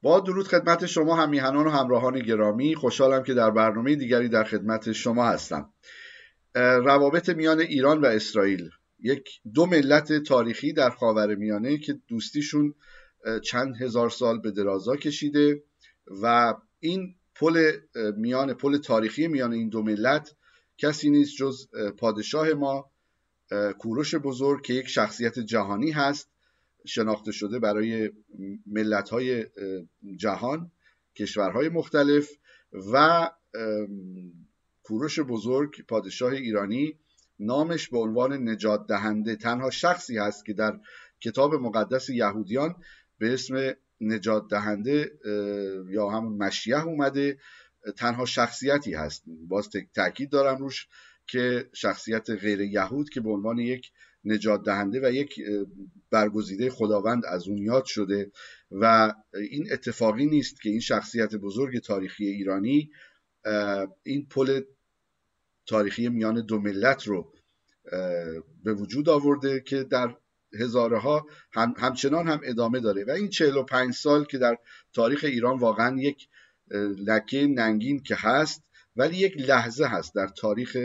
با درود خدمت شما هم میهنان و همراهان گرامی، خوشحالم که در برنامه دیگری در خدمت شما هستم. روابط میان ایران و اسرائیل، دو ملت تاریخی در خاورمیانه که دوستیشون چند هزار سال به درازا کشیده و این پل تاریخی میان این دو ملت کسی نیست جز پادشاه ما کوروش بزرگ که یک شخصیت جهانی هست، شناخته شده برای ملت‌های جهان، کشورهای مختلف. و کوروش بزرگ پادشاه ایرانی نامش به عنوان نجات دهنده تنها شخصی هست که در کتاب مقدس یهودیان به اسم نجات دهنده یا همون مشیح اومده، تنها شخصیتی هست. باز تأکید دارم روش که شخصیت غیر یهود که به عنوان یک نجات دهنده و یک برگزیده خداوند از اون یاد شده و این اتفاقی نیست که این شخصیت بزرگ تاریخی ایرانی این پل تاریخی میان دو ملت رو به وجود آورده که در هزارها همچنان هم ادامه داره و این 45 سال که در تاریخ ایران واقعا یک لکه ننگین که هست، ولی یک لحظه هست در تاریخ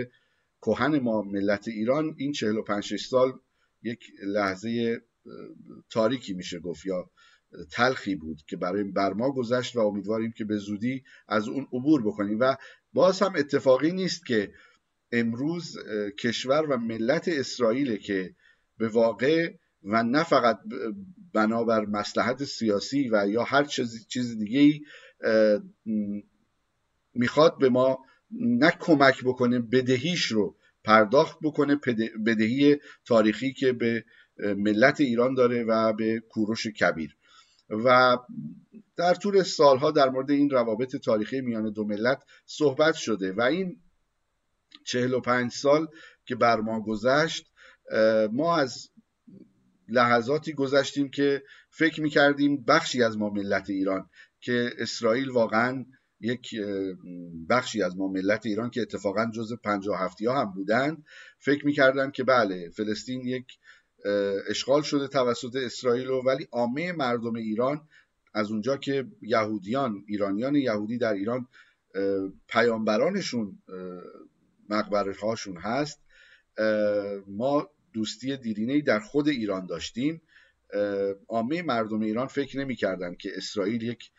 کهن ما ملت ایران. این 45 سال یک لحظه تاریکی میشه گفت یا تلخی بود که بر ما گذشت و امیدواریم که به زودی از اون عبور بکنیم. و باز هم اتفاقی نیست که امروز کشور و ملت اسرائیل که به واقع و نه فقط بنابر مصلحت سیاسی و یا هر چیز دیگه‌ای میخواد به ما نه کمک بکنه، بدهیش رو پرداخت بکنه، بدهی تاریخی که به ملت ایران داره و به کوروش کبیر. و در طول سالها در مورد این روابط تاریخی میان دو ملت صحبت شده و این 45 سال که بر ما گذشت، ما از لحظاتی گذشتیم که فکر میکردیم بخشی از ما ملت ایران که اسرائیل واقعا یک بخشی از ما ملت ایران که اتفاقا جز 57 ها هم بودن فکر میکردن که بله فلسطین یک اشغال شده توسط اسرائیل، ولی عامه مردم ایران از اونجا که ایرانیان یهودی در ایران پیامبرانشون مقبره هاشون هست، ما دوستی دیرینه‌ای در خود ایران داشتیم. عامه مردم ایران فکر نمی‌کردن که اسرائیل یک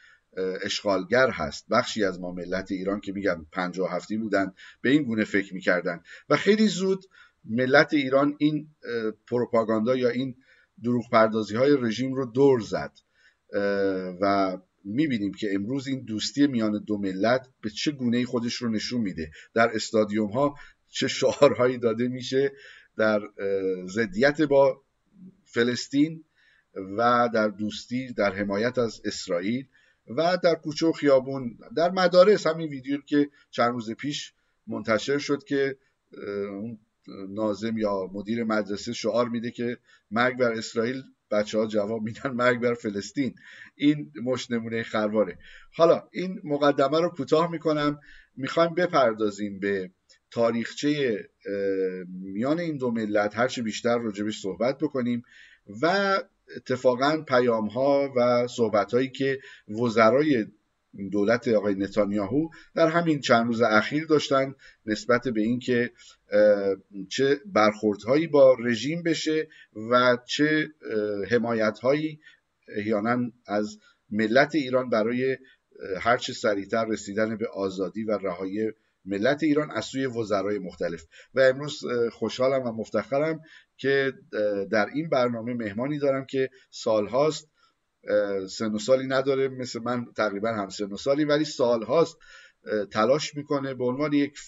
اشغالگر هست. بخشی از ما ملت ایران که میگم 57 بودن به این گونه فکر می‌کردن و خیلی زود ملت ایران این پروپاگاندا یا این دروغ پردازی های رژیم رو دور زد و میبینیم که امروز این دوستی میان دو ملت به چه گونه‌ای خودش رو نشون میده. در استادیوم ها چه شعارهایی داده میشه در ضدیت با فلسطین و در دوستی، در حمایت از اسرائیل و در کوچه و خیابون، در مدارس. همین ویدیو که چند روز پیش منتشر شد که ناظم یا مدیر مدرسه شعار میده که مرگ بر اسرائیل، بچه‌ها جواب میدن مرگ بر فلسطین. این مش نمونه خرواره. حالا این مقدمه رو کوتاه میکنم، میخوایم بپردازیم به تاریخچه میان این دو ملت، هرچی بیشتر راجبش صحبت بکنیم و اتفاقا پیام ها و صحبت هایی که وزرای دولت آقای نتانیاهو در همین چند روز اخیر داشتن نسبت به این که چه برخوردهایی با رژیم بشه و چه حمایت‌هایی احیانا از ملت ایران برای هرچه سریعتر رسیدن به آزادی و رهایی ملت ایران از سوی وزرای مختلف. و امروز خوشحالم و مفتخرم که در این برنامه مهمانی دارم که سالهاست، سن و سالی نداره، مثل من تقریبا هم سن و سالی، ولی سالهاست تلاش میکنه به عنوان یک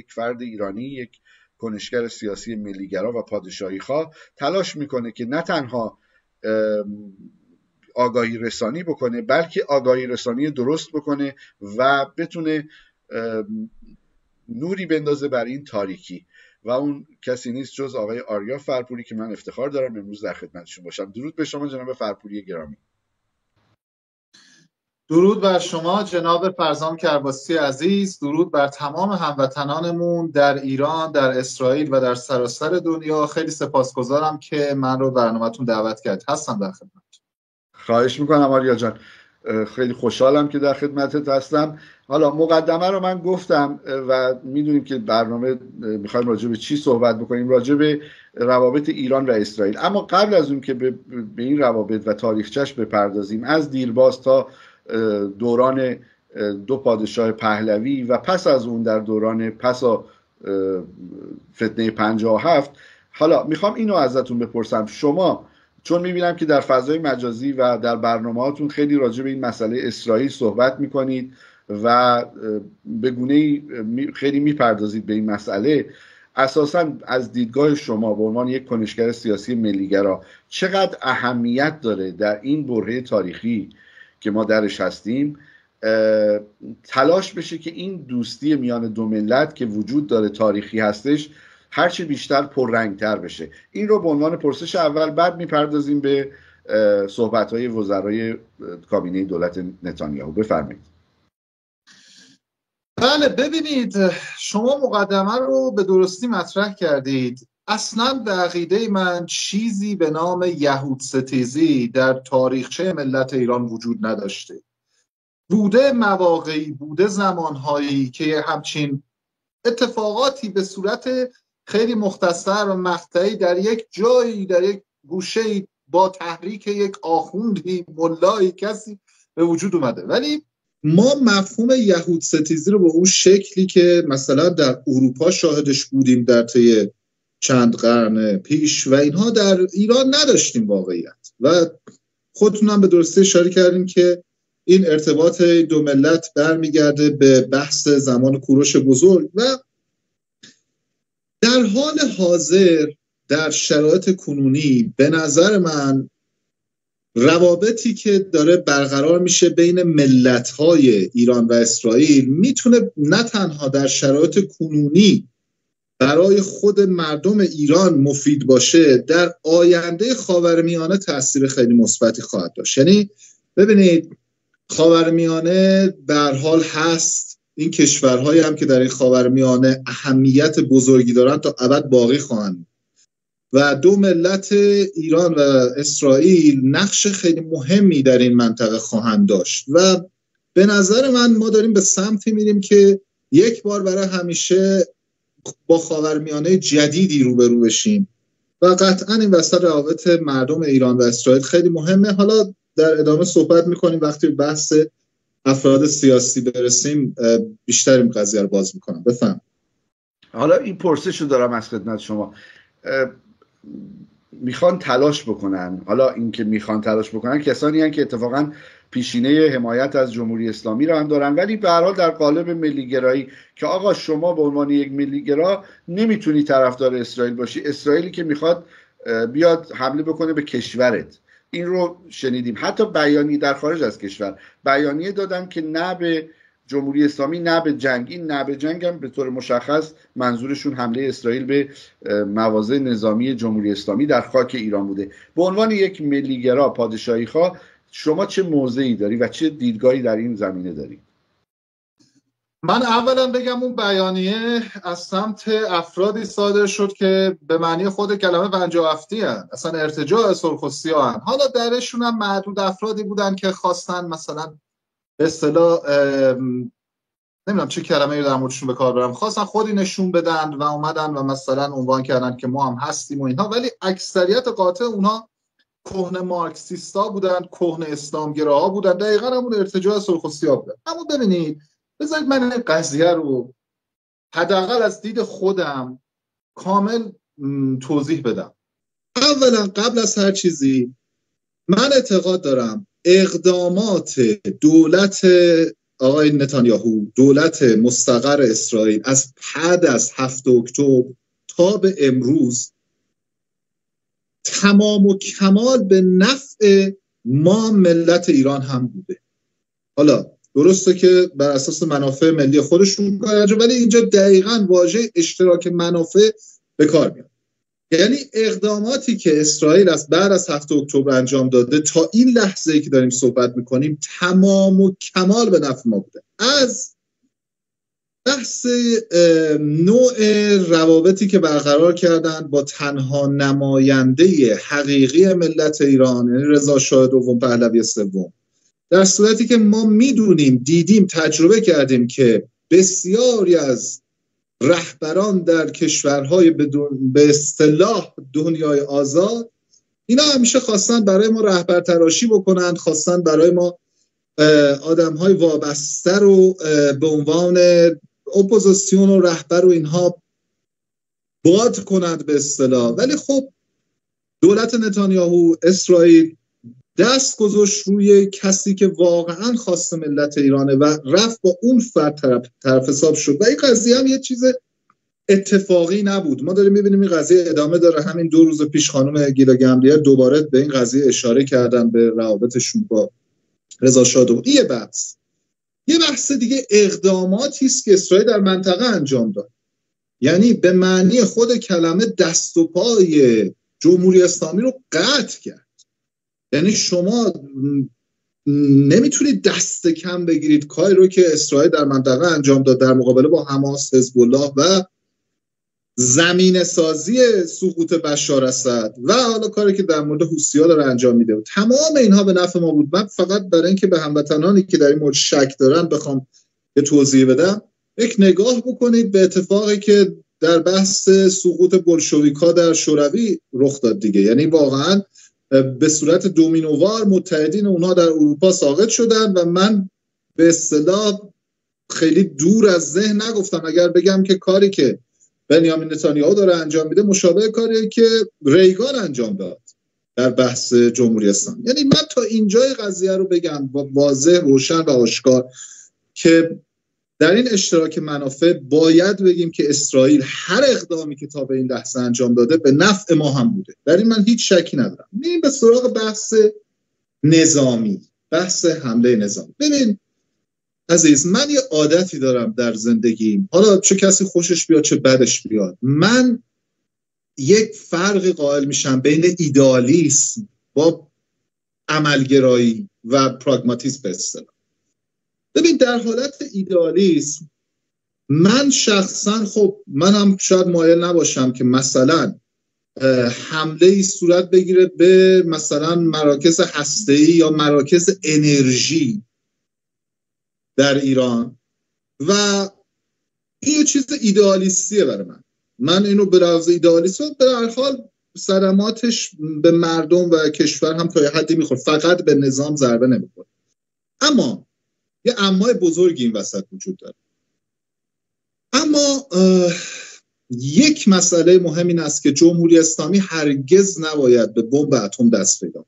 فرد ایرانی، یک کنشگر سیاسی ملیگرا و پادشاهی خواه، تلاش میکنه که نه تنها آگاهی رسانی بکنه بلکه آگاهی رسانی درست بکنه و بتونه نوری بندازه بر این تاریکی و اون کسی نیست جز آقای آریا فرپوری که من افتخار دارم امروز در خدمتشون باشم. درود به شما جناب فرپوری گرامی. درود بر شما جناب فرزام کرباسی عزیز، درود بر تمام هموطنانمون در ایران، در اسرائیل و در سراسر دنیا. خیلی سپاسگزارم که من رو برنامه‌تون دعوت کرد. هستم در خدمت. خواهش میکنم آریا جان. خیلی خوشحالم که در خدمتت هستم. حالا مقدمه رو من گفتم و میدونیم که برنامه میخوایم راجع به چی صحبت بکنیم، راجع به روابط ایران و اسرائیل. اما قبل از اون که به این روابط و تاریخچش بپردازیم، از دیرباز تا دوران دو پادشاه پهلوی و پس از اون در دوران پسا فتنه 57، حالا میخوام اینو ازتون بپرسم. شما چون میبینم که در فضای مجازی و در برنامه‌هاتون خیلی راجع به این مسئله اسرائیل صحبت میکنید و به گونه‌ای خیلی میپردازید به این مسئله، اساساً از دیدگاه شما به عنوان یک کنشگر سیاسی ملیگرا چقدر اهمیت داره در این برهه تاریخی که ما درش هستیم تلاش بشه که این دوستی میان دو ملت که وجود داره، تاریخی هستش، هرچی بیشتر پررنگتر بشه؟ این رو به عنوان پرسش اول، بعد میپردازیم به صحبت‌های وزرای کابینه دولت نتانیاهو. بفرمایید. بله، ببینید، شما مقدمه رو به درستی مطرح کردید. اصلا به عقیده من چیزی به نام یهود ستیزی در تاریخچه ملت ایران وجود نداشته. بوده مواقعی، بوده زمانهایی که همچین اتفاقاتی به صورت خیلی مختصر و مقطعی در یک جایی، در یک گوشه‌ای، با تحریک یک آخوندی، ملایی، کسی به وجود اومده. ولی ما مفهوم یهود ستیزی رو به اون شکلی که مثلا در اروپا شاهدش بودیم در طی چند قرن پیش و اینها در ایران نداشتیم واقعیت. و خودتونم به درستی اشاره کردیم که این ارتباط دو ملت برمیگرده به بحث زمان کوروش بزرگ و در حال حاضر در شرایط کنونی به نظر من روابطی که داره برقرار میشه بین ملت‌های ایران و اسرائیل میتونه نه تنها در شرایط کنونی برای خود مردم ایران مفید باشه، در آینده خاورمیانه تأثیر خیلی مثبتی خواهد داشت. یعنی ببینید، خاورمیانه به هر حال هست، این کشورهایی هم که در این خاورمیانه اهمیت بزرگی دارن تا ابد باقی خواهند و دو ملت ایران و اسرائیل نقش خیلی مهمی در این منطقه خواهند داشت و به نظر من ما داریم به سمتی میریم که یک بار برای همیشه با خاورمیانه جدیدی روبرو بشیم و قطعا این وسط روابط مردم ایران و اسرائیل خیلی مهمه. حالا در ادامه صحبت میکنیم، وقتی بحث افراد سیاسی برسیم بیشتر این قضیه رو باز میکنم. بفهم. حالا این پرسش رو دارم از خدمت شما. میخوان تلاش بکنن، حالا این که میخوان تلاش بکنن کسانی هستند که اتفاقا پیشینه حمایت از جمهوری اسلامی رو هم دارن، ولی به هر حال در قالب ملیگرایی که آقا شما به عنوان یک ملیگرا نمیتونی طرفدار اسرائیل باشی، اسرائیلی که میخواد بیاد حمله بکنه به کشورت. این رو شنیدیم. حتی بیانیه در خارج از کشور بیانیه دادن که نه به جمهوری اسلامی نه به جنگ. این نه به جنگ هم به طور مشخص منظورشون حمله اسرائیل به مواضع نظامی جمهوری اسلامی در خاک ایران بوده. به عنوان یک ملیگرا پادشاهی خواه شما چه موضعی داری و چه دیدگاهی در این زمینه داری؟ من اولا بگم اون بیانیه از سمت افرادی صادر شد که به معنی خود کلمه پنجاهفتی هستند، اصلا ارتجاع سرخ و سیاه هستند. حالا درشون هم معدود افرادی بودن که خواستن مثلا به اصطلاح نمیدونم چه کلمه‌ای رو در موردشون به کار برم، خواستن خودی نشون بدن و اومدن و مثلا عنوان کردن که ما هم هستیم و اینها، ولی اکثریت قاطع اونها کهنه مارکسیستا بودن، کهنه اسلامگراها بودن، دقیقاً همون ارتجاع سرخ و سیاه بودن. اما ببینید، بذارید من این قضیه رو حداقل از دید خودم کامل توضیح بدم. اولا قبل از هر چیزی من اعتقاد دارم اقدامات دولت آقای نتانیاهو، دولت مستقر اسرائیل، از بعد از 7 اکتبر تا به امروز تمام و کمال به نفع ما ملت ایران هم بوده. حالا درسته که بر اساس منافع ملی خودشون کار، ولی اینجا دقیقاً واژه اشتراک منافع به کار میاد. یعنی اقداماتی که اسرائیل از بعد از 7 اکتبر انجام داده تا این لحظه‌ای که داریم صحبت میکنیم تمام و کمال به نفع ما بوده. از بحث نوع روابطی که برقرار کردن با تنها نماینده حقیقی ملت ایران، یعنی رضا شاه دوم پهلوی سوم، در صورتی که ما میدونیم، دیدیم، تجربه کردیم که بسیاری از رهبران در کشورهای به اصطلاح دنیای آزاد، اینا همیشه خواستن برای ما رهبر تراشی بکنن، خواستن برای ما آدم‌های وابسته رو به عنوان اپوزیسیون و رهبر و اینها باد کنند به اصطلاح. ولی خب دولت نتانیاهو، اسرائیل دست گذاشت روی کسی که واقعا خواست ملت ایرانه و رفت با اون فرد طرف حساب شد و این قضیه هم یه چیز اتفاقی نبود. ما داریم میبینیم این قضیه ادامه داره. همین 2 روز پیش خانم گیلا گملیل دوباره به این قضیه اشاره کردن، به روابطشون با رضا شاه. این یه بحث دیگه اقداماتی است که اسرائیل در منطقه انجام داد، یعنی به معنی خود کلمه دست و پای جمهوری اسلامی رو قطع کرد. یعنی شما نمیتونید دست کم بگیرید کاری رو که اسرائیل در منطقه انجام داد در مقابله با حماس، حزب الله و زمینه سازی سقوط بشار اسد و حالا کاری که در مورد حوثی‌ها داره انجام میده و تمام اینها به نفع ما بود. من فقط برای اینکه به هموطنانی که در این مورد شک دارن بخوام یه توضیح بدم، یک نگاه بکنید به اتفاقی که در بحث سقوط بولشویک‌ها در شوروی رخ داد دیگه. یعنی واقعا به صورت دومینووار متحدین اونها در اروپا ساقط شدن و من به اصطلاح خیلی دور از ذهن نگفتم اگر بگم که کاری که بنیامین نتانیاهو داره انجام میده مشابه کاری که ریگان انجام داد در بحث جمهوری اسلامی. یعنی من تا اینجای قضیه رو بگم واضح، روشن و آشکار که در این اشتراک منافع باید بگیم که اسرائیل هر اقدامی که تا به این لحظه انجام داده به نفع ما هم بوده. در این من هیچ شکی ندارم. میریم به سراغ بحث نظامی، بحث حمله نظامی. ببین عزیز، من یه عادتی دارم در زندگیم، حالا چه کسی خوشش بیاد چه بدش بیاد، من یک فرقی قائل میشم بین ایدئالیسم با عملگرایی و پراگماتیسم به اصطلاح. ببین در حالت ایدئالیسم من شخصا، خب منم شاید مایل نباشم که مثلا حمله ای صورت بگیره به مثلا مراکز هسته‌ای یا مراکز انرژی در ایران و این یه چیز ایدئالیستیه برای من اینو به لحاظ ایدئالیسم به هر حال صدماتش به مردم و کشور هم تا یه حدی میخوره، فقط به نظام ضربه نمیخوره. اما یه امای بزرگی این وسط وجود داره. اما یک مسئله مهم این است که جمهوری اسلامی هرگز نباید به بمب اتم دست پیدا.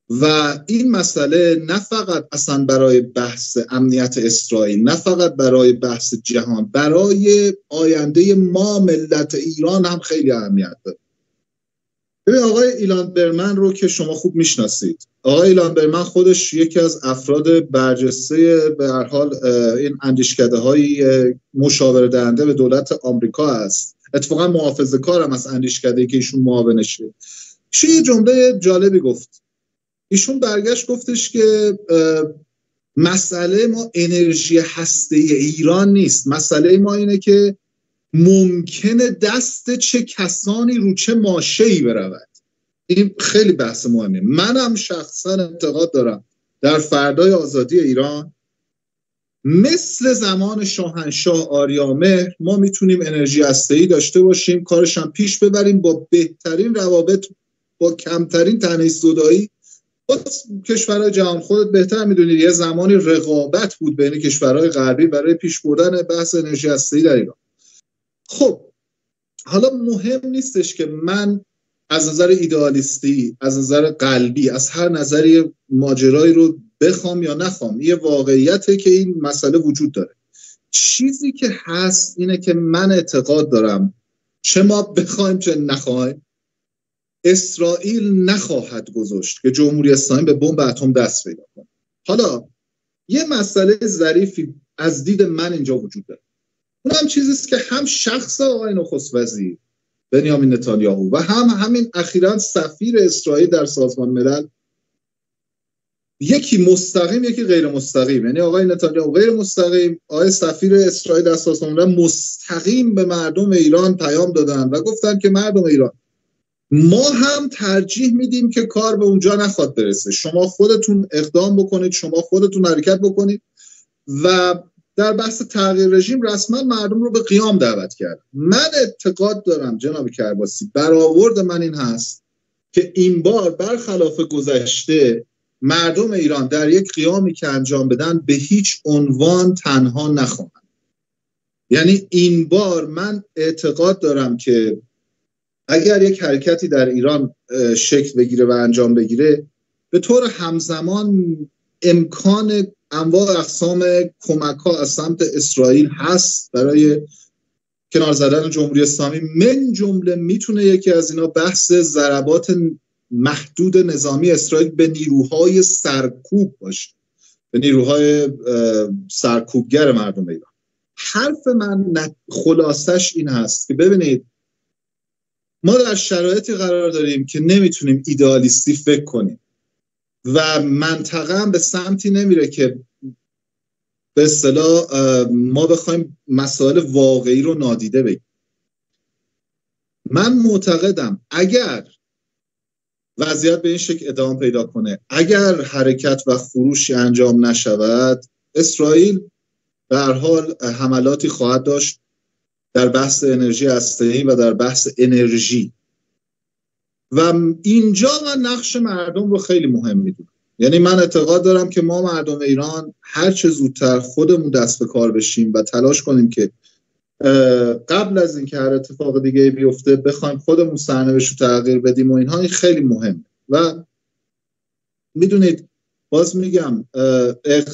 و این مسئله نه فقط اصلا برای بحث امنیت اسرائیل، نه فقط برای بحث جهان، برای آینده ما ملت ایران هم خیلی اهمیت داره. ببین آقای ایلان برمن رو که شما خوب میشناسید، آقای ایلان برمن خودش یکی از افراد برجسته به هر حال این اندیشکده‌های مشاوره دهنده به دولت آمریکا است. اتفاقا محافظه‌کار هم از اندیشکده‌ای که ایشون معاونشه. ایشون یه جمله جالبی گفت. ایشون برگشت گفتش که مسئله ما انرژی هسته‌ای ایران نیست، مسئله ما اینه که ممکنه دست چه کسانی رو چه ماشه‌ای برود. این خیلی بحث مهمه. منم شخصا اعتقاد دارم در فردای آزادی ایران مثل زمان شاهنشاه آریامهر ما میتونیم انرژی هسته‌ای داشته باشیم، کارش هم پیش ببریم با بهترین روابط، با کمترین تنش زدایی با کشورهای جهان. خودت بهتر میدونید یه زمانی رقابت بود بین کشورهای غربی برای پیش بردن بحث انرژی هسته‌ای در ایران. خب حالا مهم نیستش که من از نظر ایدئالیستی، از نظر قلبی، از هر نظری ماجرایی رو بخوام یا نخوام، یه واقعیته که این مسئله وجود داره. چیزی که هست اینه که من اعتقاد دارم چه ما بخوایم چه نخوایم اسرائیل نخواهد گذاشت که جمهوری اسلامی به بمب اتم دست پیدا کنه. حالا یه مسئله ظریفی از دید من اینجا وجود داره. اون هم چیزیست که هم شخص آقای نخست وزیر بنیامین نتانیاهو و همین اخیراً سفیر اسرائیل در سازمان ملل، یکی مستقیم یکی غیر مستقیم، یعنی آقای نتانیاهو غیر مستقیم، آقای سفیر اسرائیل در سازمان ملل مستقیم به مردم ایران پیام دادن و گفتن که مردم ایران ما هم ترجیح میدیم که کار به اونجا نخواد برسه، شما خودتون اقدام بکنید، شما خودتون حرکت بکنید. و در بحث تغییر رژیم رسما مردم رو به قیام دعوت کرد. من اعتقاد دارم جناب کرباسی، برآورد من این هست که این بار برخلاف گذشته مردم ایران در یک قیامی که انجام بدن به هیچ عنوان تنها نخواهند. یعنی این بار من اعتقاد دارم که اگر یک حرکتی در ایران شکل بگیره و انجام بگیره، به طور همزمان امکان انواع اقسام کمک ها از سمت اسرائیل هست برای کنار زدن جمهوری اسلامی. من جمله میتونه یکی از اینا بحث ضربات محدود نظامی اسرائیل به نیروهای سرکوب باشه، به نیروهای سرکوبگر مردم ایران. حرف من خلاصش این هست که ببینید ما در شرایطی قرار داریم که نمیتونیم ایدئالیستی فکر کنیم و منطقه هم به سمتی نمیره که به اصطلاح ما بخوایم مسائل واقعی رو نادیده بگیریم. من معتقدم اگر وضعیت به این شکل ادامه پیدا کنه، اگر حرکت و خروشی انجام نشود، اسرائیل به هر حال حملاتی خواهد داشت در بحث انرژی هسته‌ای و در بحث انرژی. و اینجا من نقش مردم رو خیلی مهم میدونم. یعنی من اعتقاد دارم که ما مردم ایران هر چه زودتر خودمون دست به کار بشیم و تلاش کنیم که قبل از اینکه هر اتفاق دیگه بیفته بخوایم خودمون سرنوشت رو تغییر بدیم و اینها، این خیلی مهمه. و میدونید باز میگم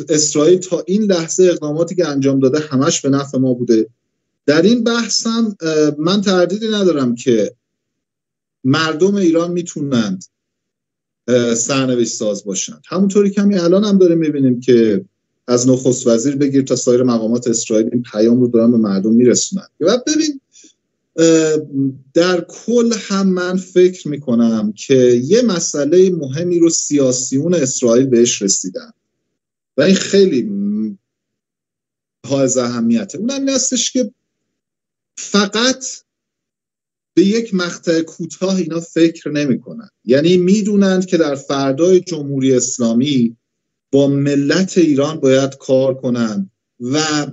اسرائیل تا این لحظه اقداماتی که انجام داده همش به نفع ما بوده. در این بحث هم من تردیدی ندارم که مردم ایران میتونند سرنوشت ساز باشند. همونطوری که همین الان هم داریم میبینیم که از نخست وزیر بگیر تا سایر مقامات اسرائیل این پیام رو دارن به مردم میرسونن. و ببین در کل هم من فکر میکنم که یه مسئله مهمی رو سیاسیون اسرائیل بهش رسیدن و این خیلی حائز اهمیته. اونم این هستش که فقط به یک مقطع کوتاه اینا فکر نمی‌کنن. یعنی میدونند که در فردای جمهوری اسلامی با ملت ایران باید کار کنن و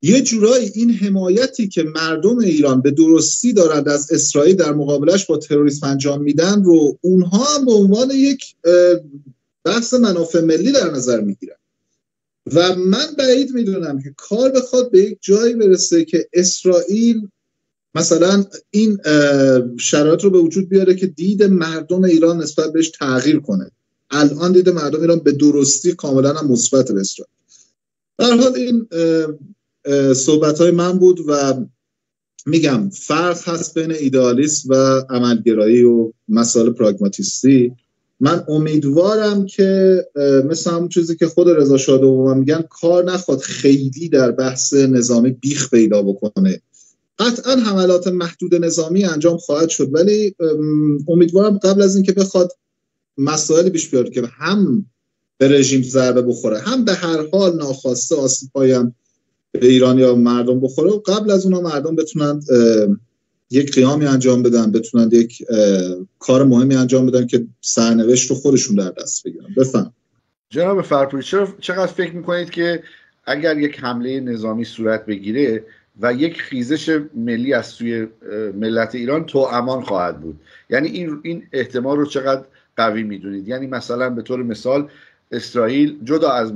یه جورایی این حمایتی که مردم ایران به درستی دارند از اسرائیل در مقابلش با تروریسم انجام میدن رو اونها هم به عنوان یک بحث منافع ملی در نظر میگیرن. و من بعید میدونم که کار بخواد به یک جایی برسه که اسرائیل مثلا این شرایط رو به وجود بیاره که دید مردم ایران نسبت بهش تغییر کنه. الان دید مردم ایران به درستی کاملا هم مثبت به اسرائیل. در حال این صحبت‌های من بود و میگم فرق هست بین ایدئالیسم و عملگرایی و مسائل پراگماتیستی. من امیدوارم که مثل همون چیزی که خود رضا شاه و میگن کار نخواد خیلی در بحث نظامی بیخ پیدا بکنه. قطعا حملات محدود نظامی انجام خواهد شد، ولی امیدوارم قبل از این که بخواد مسائل پیش بیاد که هم به رژیم ضربه بخوره، هم به هر حال ناخواسته آسیب‌هایی هم به ایران یا مردم بخوره، و قبل از اونها مردم بتونن یک قیامی انجام بدن، بتونن یک کار مهمی انجام بدن که سرنوشت رو خودشون در دست بگیرن. بفهم جناب فرپوری، چقدر فکر میکنید که اگر یک حمله نظامی صورت بگیره و یک خیزش ملی از سوی ملت ایران توامان خواهد بود، یعنی این احتمال رو چقدر قوی میدونید؟ یعنی مثلا به طور مثال اسرائیل جدا از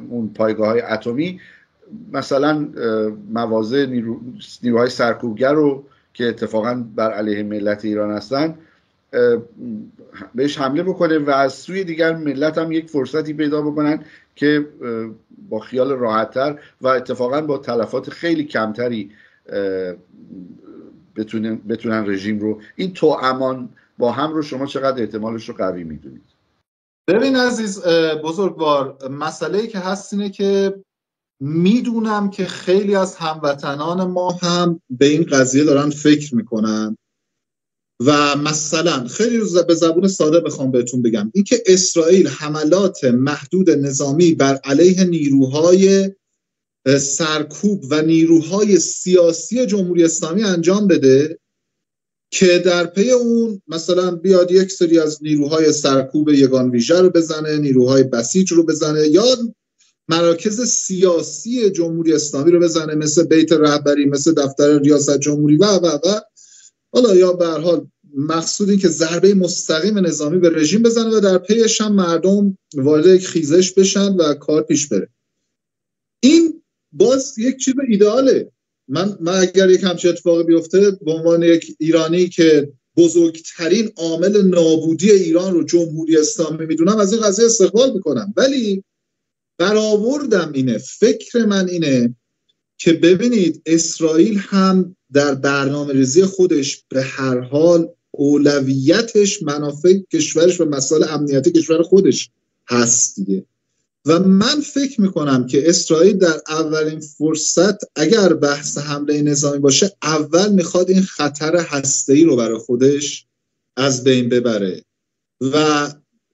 اون پایگاه‌های اتمی، مثلا مواضع نیروهای سرکوبگر رو که اتفاقا بر علیه ملت ایران هستن بهش حمله بکنه و از سوی دیگر ملت هم یک فرصتی پیدا بکنن که با خیال راحت‌تر و اتفاقا با تلفات خیلی کمتری بتونن رژیم رو، این توامان با هم رو شما چقدر احتمالش رو قوی میدونید؟ ببین عزیز بزرگوار، مسئله‌ای که هست اینه که میدونم که خیلی از هموطنان ما هم به این قضیه دارن فکر میکنن و مثلا خیلی به زبون ساده بخوام بهتون بگم، این که اسرائیل حملات محدود نظامی بر علیه نیروهای سرکوب و نیروهای سیاسی جمهوری اسلامی انجام بده، که در پی اون مثلا بیاد یک سری از نیروهای سرکوب یگان ویژه رو بزنه، نیروهای بسیج رو بزنه، یا مراکز سیاسی جمهوری اسلامی رو بزنه، مثل بیت رهبری، مثل دفتر ریاست جمهوری و حالا، یا به هر حال مقصود این که ضربه مستقیم نظامی به رژیم بزنه و در پیش هم مردم وارد یک خیزش بشن و کار پیش بره. این باز یک چیز ایدئاله. من اگر یک همچین اتفاقی بیفته، به عنوان یک ایرانی که بزرگترین عامل نابودی ایران رو جمهوری اسلامی میدونم، از این قضیه استقبال میکنم. ولی برآوردم اینه، فکر من اینه که ببینید اسرائیل هم در برنامه‌ریزی خودش به هر حال اولویتش منافع کشورش و مسائل امنیتی کشور خودش هست دیگه. و من فکر میکنم که اسرائیل در اولین فرصت اگر بحث حمله نظامی باشه، اول میخواد این خطر هسته‌ای رو برای خودش از بین ببره. و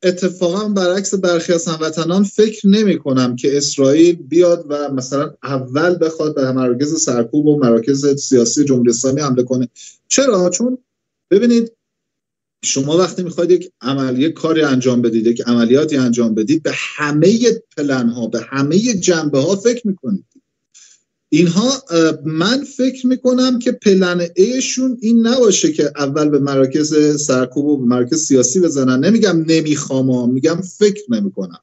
اتفاقا برعکس برخی از هموطنان فکر نمی کنم که اسرائیل بیاد و مثلا اول بخواد به مراکز سرکوب و مراکز سیاسی جمهوری اسلامی حمله کنه. چرا؟ چون ببینید شما وقتی میخواید یک عملیه کاری انجام بدید، یک عملیاتی انجام بدید، به همه پلن ها، به همه جنبه ها فکر میکنید. اینها من فکر میکنم که پلن ایشون این نباشه که اول به مراکز سرکوب و به مراکز سیاسی بزنن. نمیگم نمیخوام، میگم فکر نمیکنم.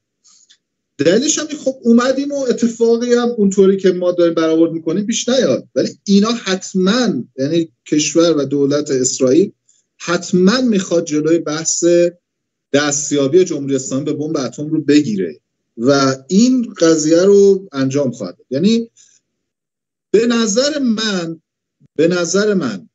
دلیلش هم خب اومدیم و اتفاقی هم اونطوری که ما داریم برآورد میکنیم پیش نیاد. ولی اینا حتما، یعنی کشور و دولت اسرائیل حتما میخواد جلوی بحث دستیابی جمهوری اسلامی به بمب اتم رو بگیره و این قضیه رو انجام خواهد. یعنی به نظر من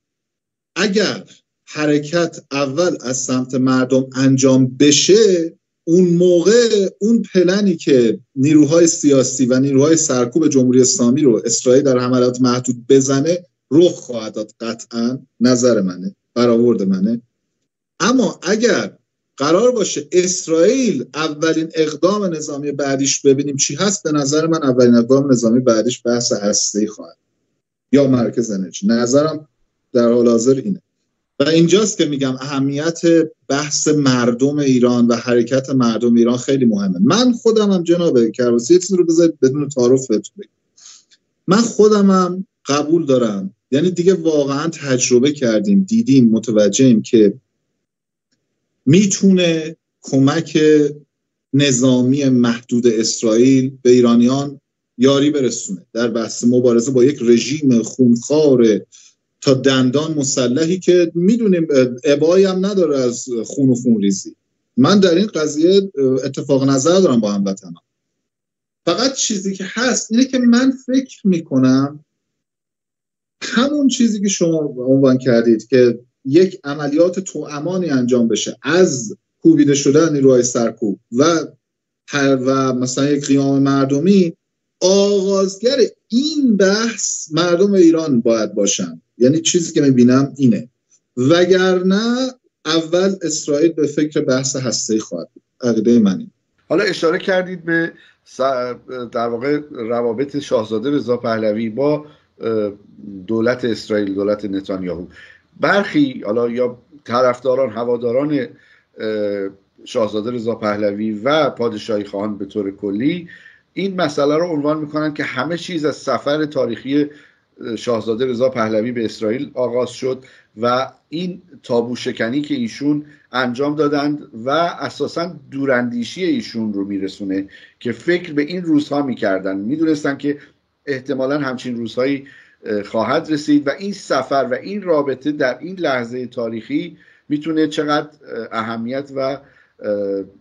اگر حرکت اول از سمت مردم انجام بشه، اون موقع اون پلنی که نیروهای سیاسی و نیروهای سرکوب جمهوری اسلامی رو اسرائیل در حملات محدود بزنه رخ خواهد داد. قطعا نظر منه، برآورد منه. اما اگر قرار باشه اسرائیل اولین اقدام نظامی بعدیش ببینیم چی هست، به نظر من اولین اقدام نظامی بعدیش بحث هسته‌ای خواهد یا مرکز انرژی. نظرم در حال حاضر اینه و اینجاست که میگم اهمیت بحث مردم ایران و حرکت مردم ایران خیلی مهمه. من خودم هم جناب کرباسی یه چیز رو بذارید بدون تعارف بهتون بگم. من خودم هم قبول دارم، یعنی دیگه واقعا تجربه کردیم، دیدیم، متوجهیم که میتونه کمک نظامی محدود اسرائیل به ایرانیان یاری برسونه در بحث مبارزه با یک رژیم خونخوار تا دندان مسلحی که میدونیم ابایی هم نداره از خون و خونریزی. من در این قضیه اتفاق نظر دارم با هموطنان. فقط چیزی که هست اینه که من فکر میکنم همون چیزی که شما عنوان کردید که یک عملیات توأمانی انجام بشه از کوبیده شدن نیروهای سرکوب و مثلا یک قیام مردمی، آغازگر این بحث مردم ایران باید باشن. یعنی چیزی که میبینم اینه، وگرنه اول اسرائیل به فکر بحث هسته‌ای خواهد بود. عقیده منی. حالا اشاره کردید به در واقع روابط شاهزاده رضا پهلوی با دولت اسرائیل، دولت نتانیاهو. برخی حالا یا طرفداران، هواداران شاهزاده رضا پهلوی و پادشاهی خواهان به طور کلی این مسئله رو عنوان میکنن که همه چیز از سفر تاریخی شاهزاده رضا پهلوی به اسرائیل آغاز شد و این تابو شکنی که ایشون انجام دادند و اساساً دوراندیشی ایشون رو میرسونه که فکر به این روزها میکردن، میدونستن که احتمالاً همچین روزهایی خواهد رسید و این سفر و این رابطه در این لحظه تاریخی میتونه چقدر اهمیت و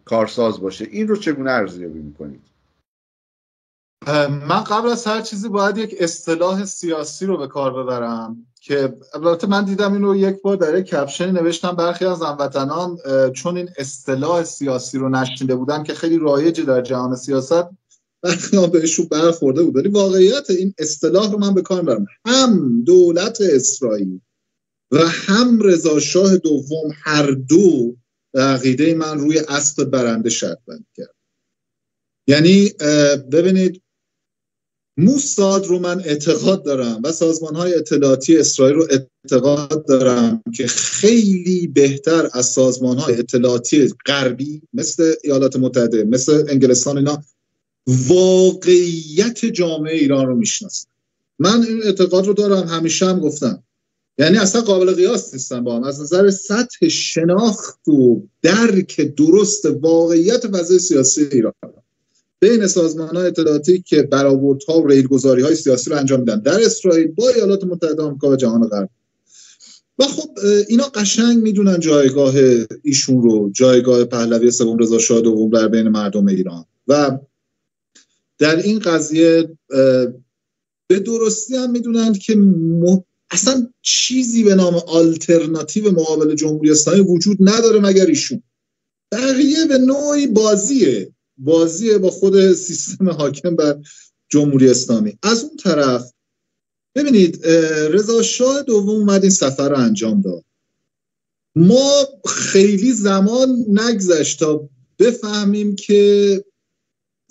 کارساز باشه. این رو چگونه ارزیابی میکنید؟ من قبل از هر چیزی باید یک اصطلاح سیاسی رو به کار ببرم که البته من دیدم اینو یک بار در یک کپشن نوشتم. برخی از هموطنان چون این اصطلاح سیاسی رو نشنیده بودن که خیلی رایجه در جهان سیاست، برخی بهشون برخورده بود. ولی واقعیت این اصطلاح رو من به کار میبرم. هم دولت اسرائیل و هم رضا شاه دوم هر دو عقیده من روی اسب برنده شرط بندی کرد. یعنی ببینید موساد رو من اعتقاد دارم و سازمان‌های اطلاعاتی اسرائیل رو اعتقاد دارم که خیلی بهتر از سازمان‌های اطلاعاتی غربی مثل ایالات متحده، مثل انگلستان، اینا واقعیت جامعه ایران رو میشناسن. من این اعتقاد رو دارم، همیشه هم گفتم. یعنی اصلا قابل قیاس نیستن با هم از نظر سطح شناخت و درک درست واقعیت فضای سیاسی ایران بین سازمان‌های اطلاعاتی که برآوردها و ریلگذاری‌های سیاسی رو انجام میدن در اسرائیل با ایالات متحده آمریکا و جهان غرب. و خب اینا قشنگ میدونن جایگاه ایشون رو، جایگاه پهلوی سوم رضا شاه دوم در بین مردم ایران، و در این قضیه به درستی هم میدونن که اصلا چیزی به نام آلترناتیو مقابل جمهوری اسلامی وجود نداره مگر ایشون. بقیه به نوعی بازیه با خود سیستم حاکم بر جمهوری اسلامی. از اون طرف ببینید رضا شاه دوم اومد این سفر رو انجام داد. ما خیلی زمان نگذشت تا بفهمیم که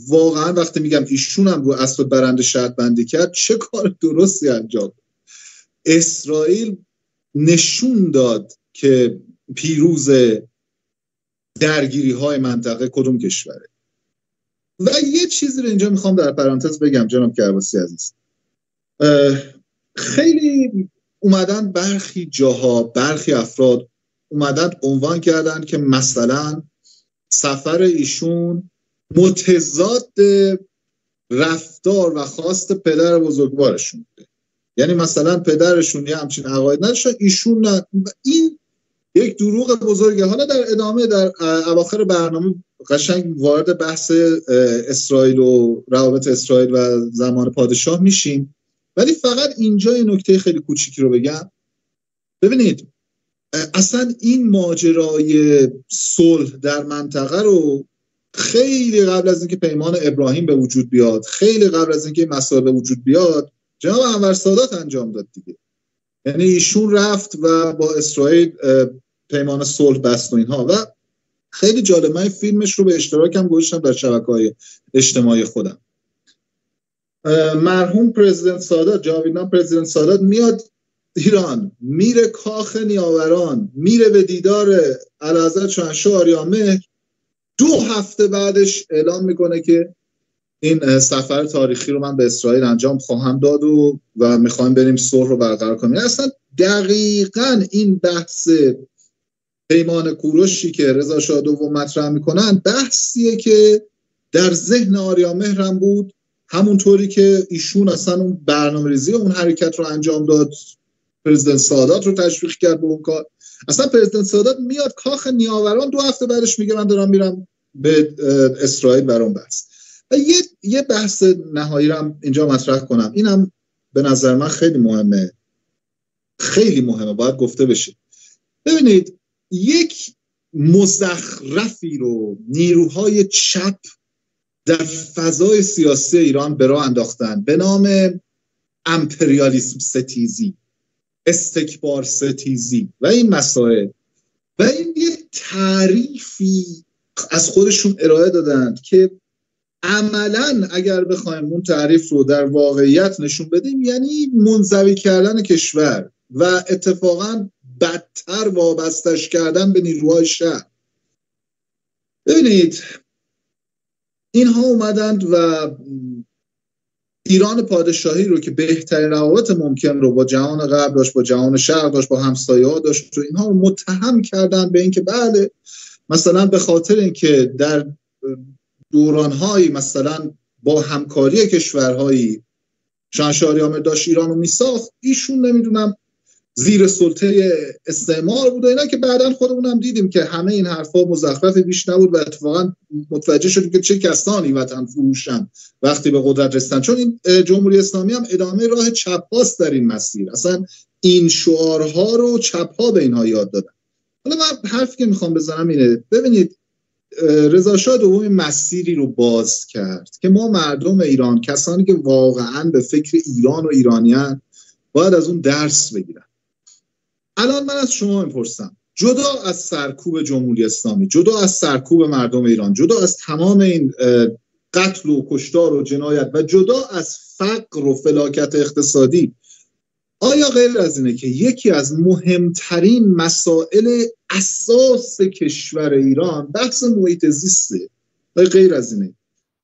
واقعا وقتی میگم ایشون هم رو اسد برنده شرط بندی کرد چه کار درستی انجام داد. اسرائیل نشون داد که پیروز درگیری های منطقه کدوم کشوره. و یه چیزی رو اینجا میخوام در پرانتز بگم جناب کرباسی عزیز، خیلی اومدن برخی جاها، برخی افراد اومدن عنوان کردن که مثلا سفر ایشون متضاد رفتار و خواست پدر بزرگوارشون بوده. یعنی مثلا پدرشون یه همچین عقاید نداشتن، ایشون نه. این یک دروغ بزرگه. حالا در ادامه در اواخر برنامه قشنگ وارد بحث اسرائیل و روابط اسرائیل و زمان پادشاه میشیم، ولی فقط اینجا یه نکته خیلی کوچیکی رو بگم. ببینید اصلا این ماجرای صلح در منطقه رو خیلی قبل از اینکه پیمان ابراهیم به وجود بیاد، خیلی قبل از اینکه این مسائل به وجود بیاد، جناب انور سادات انجام داد دیگه. یعنی ایشون رفت و با اسرائیل پیمان صلح بست و اینها. و خیلی جالب، من فیلمش رو به اشتراکم گذاشتم در شبکه‌های اجتماعی خودم. مرحوم پرزیدنت سادات، جاویدان پرزیدنت سادات میاد ایران، میره کاخ نیاوران، میره به دیدار اعلیحضرت شاهنشاه آریامهر. 2 هفته بعدش اعلام میکنه که این سفر تاریخی رو من به اسرائیل انجام خواهم داد و میخوایم بریم صلح رو برقرار کنیم. اصلا دقیقاً این بحث پیمان کوروشی که رضا شاه دوم مطرح میکنن بحثیه که در ذهن آریامهر هم بود، همونطوری که ایشون اصلا اون برنامه‌ریزی اون حرکت رو انجام داد، پرزیدنت سادات رو تشویق کرد به اون کار. اصلا پرزیدنت سادات میاد کاخ نیاوران، 2 هفته بعدش میگه من دارم میرم به اسرائیل برام بحث. و یه بحث نهایی رو اینجا مطرح کنم، اینم به نظر من خیلی مهمه، خیلی مهمه، باید گفته بشه. ببینید یک مزخرفی رو نیروهای چپ در فضای سیاسی ایران به راه انداختن به نام امپریالیسم ستیزی، استکبار ستیزی و این مسائل، و این یه تعریفی از خودشون ارائه دادن که عملاً اگر بخوایم اون تعریف رو در واقعیت نشون بدیم یعنی منزوی کردن کشور و اتفاقاً بدتر وابستش کردن به نیروهای شهر. ببینید اینها اومدند و ایران پادشاهی رو که بهترین روابط ممکن رو با جهان غرب داشت، با جهان شرق داشت، با همسایه‌ها داشت، و اینها رو متهم کردن به اینکه بله مثلا به خاطر اینکه در دوران‌هایی مثلا با همکاری کشورهایی شاهنشاه آریامهر داشت ایران رو میساخت، ایشون نمیدونم زیر سلطه استعمار بود و اینا، که بعداً خودمون هم دیدیم که همه این حرفا مزخرف بیش نبود و اتفاقاً متوجه شدیم که چه کسانی وطن فروشن وقتی به قدرت رسیدن. چون این جمهوری اسلامی هم ادامه راه چپ‌هاست در این مسیر، اصلا این شعارها رو چپ‌ها به اینها یاد دادن. حالا من حرفی که میخوام بزنم اینه، ببینید رضا شاه دوم مسیری رو باز کرد که ما مردم ایران، کسانی که واقعاً به فکر ایران و ایرانیان، باید از اون درس بگیرن. الان من از شما میپرسم، جدا از سرکوب جمهوری اسلامی، جدا از سرکوب مردم ایران، جدا از تمام این قتل و کشتار و جنایت و جدا از فقر و فلاکت اقتصادی، آیا غیر از اینه که یکی از مهمترین مسائل اساس کشور ایران بحث محیط زیسته؟ آیا غیر از اینه؟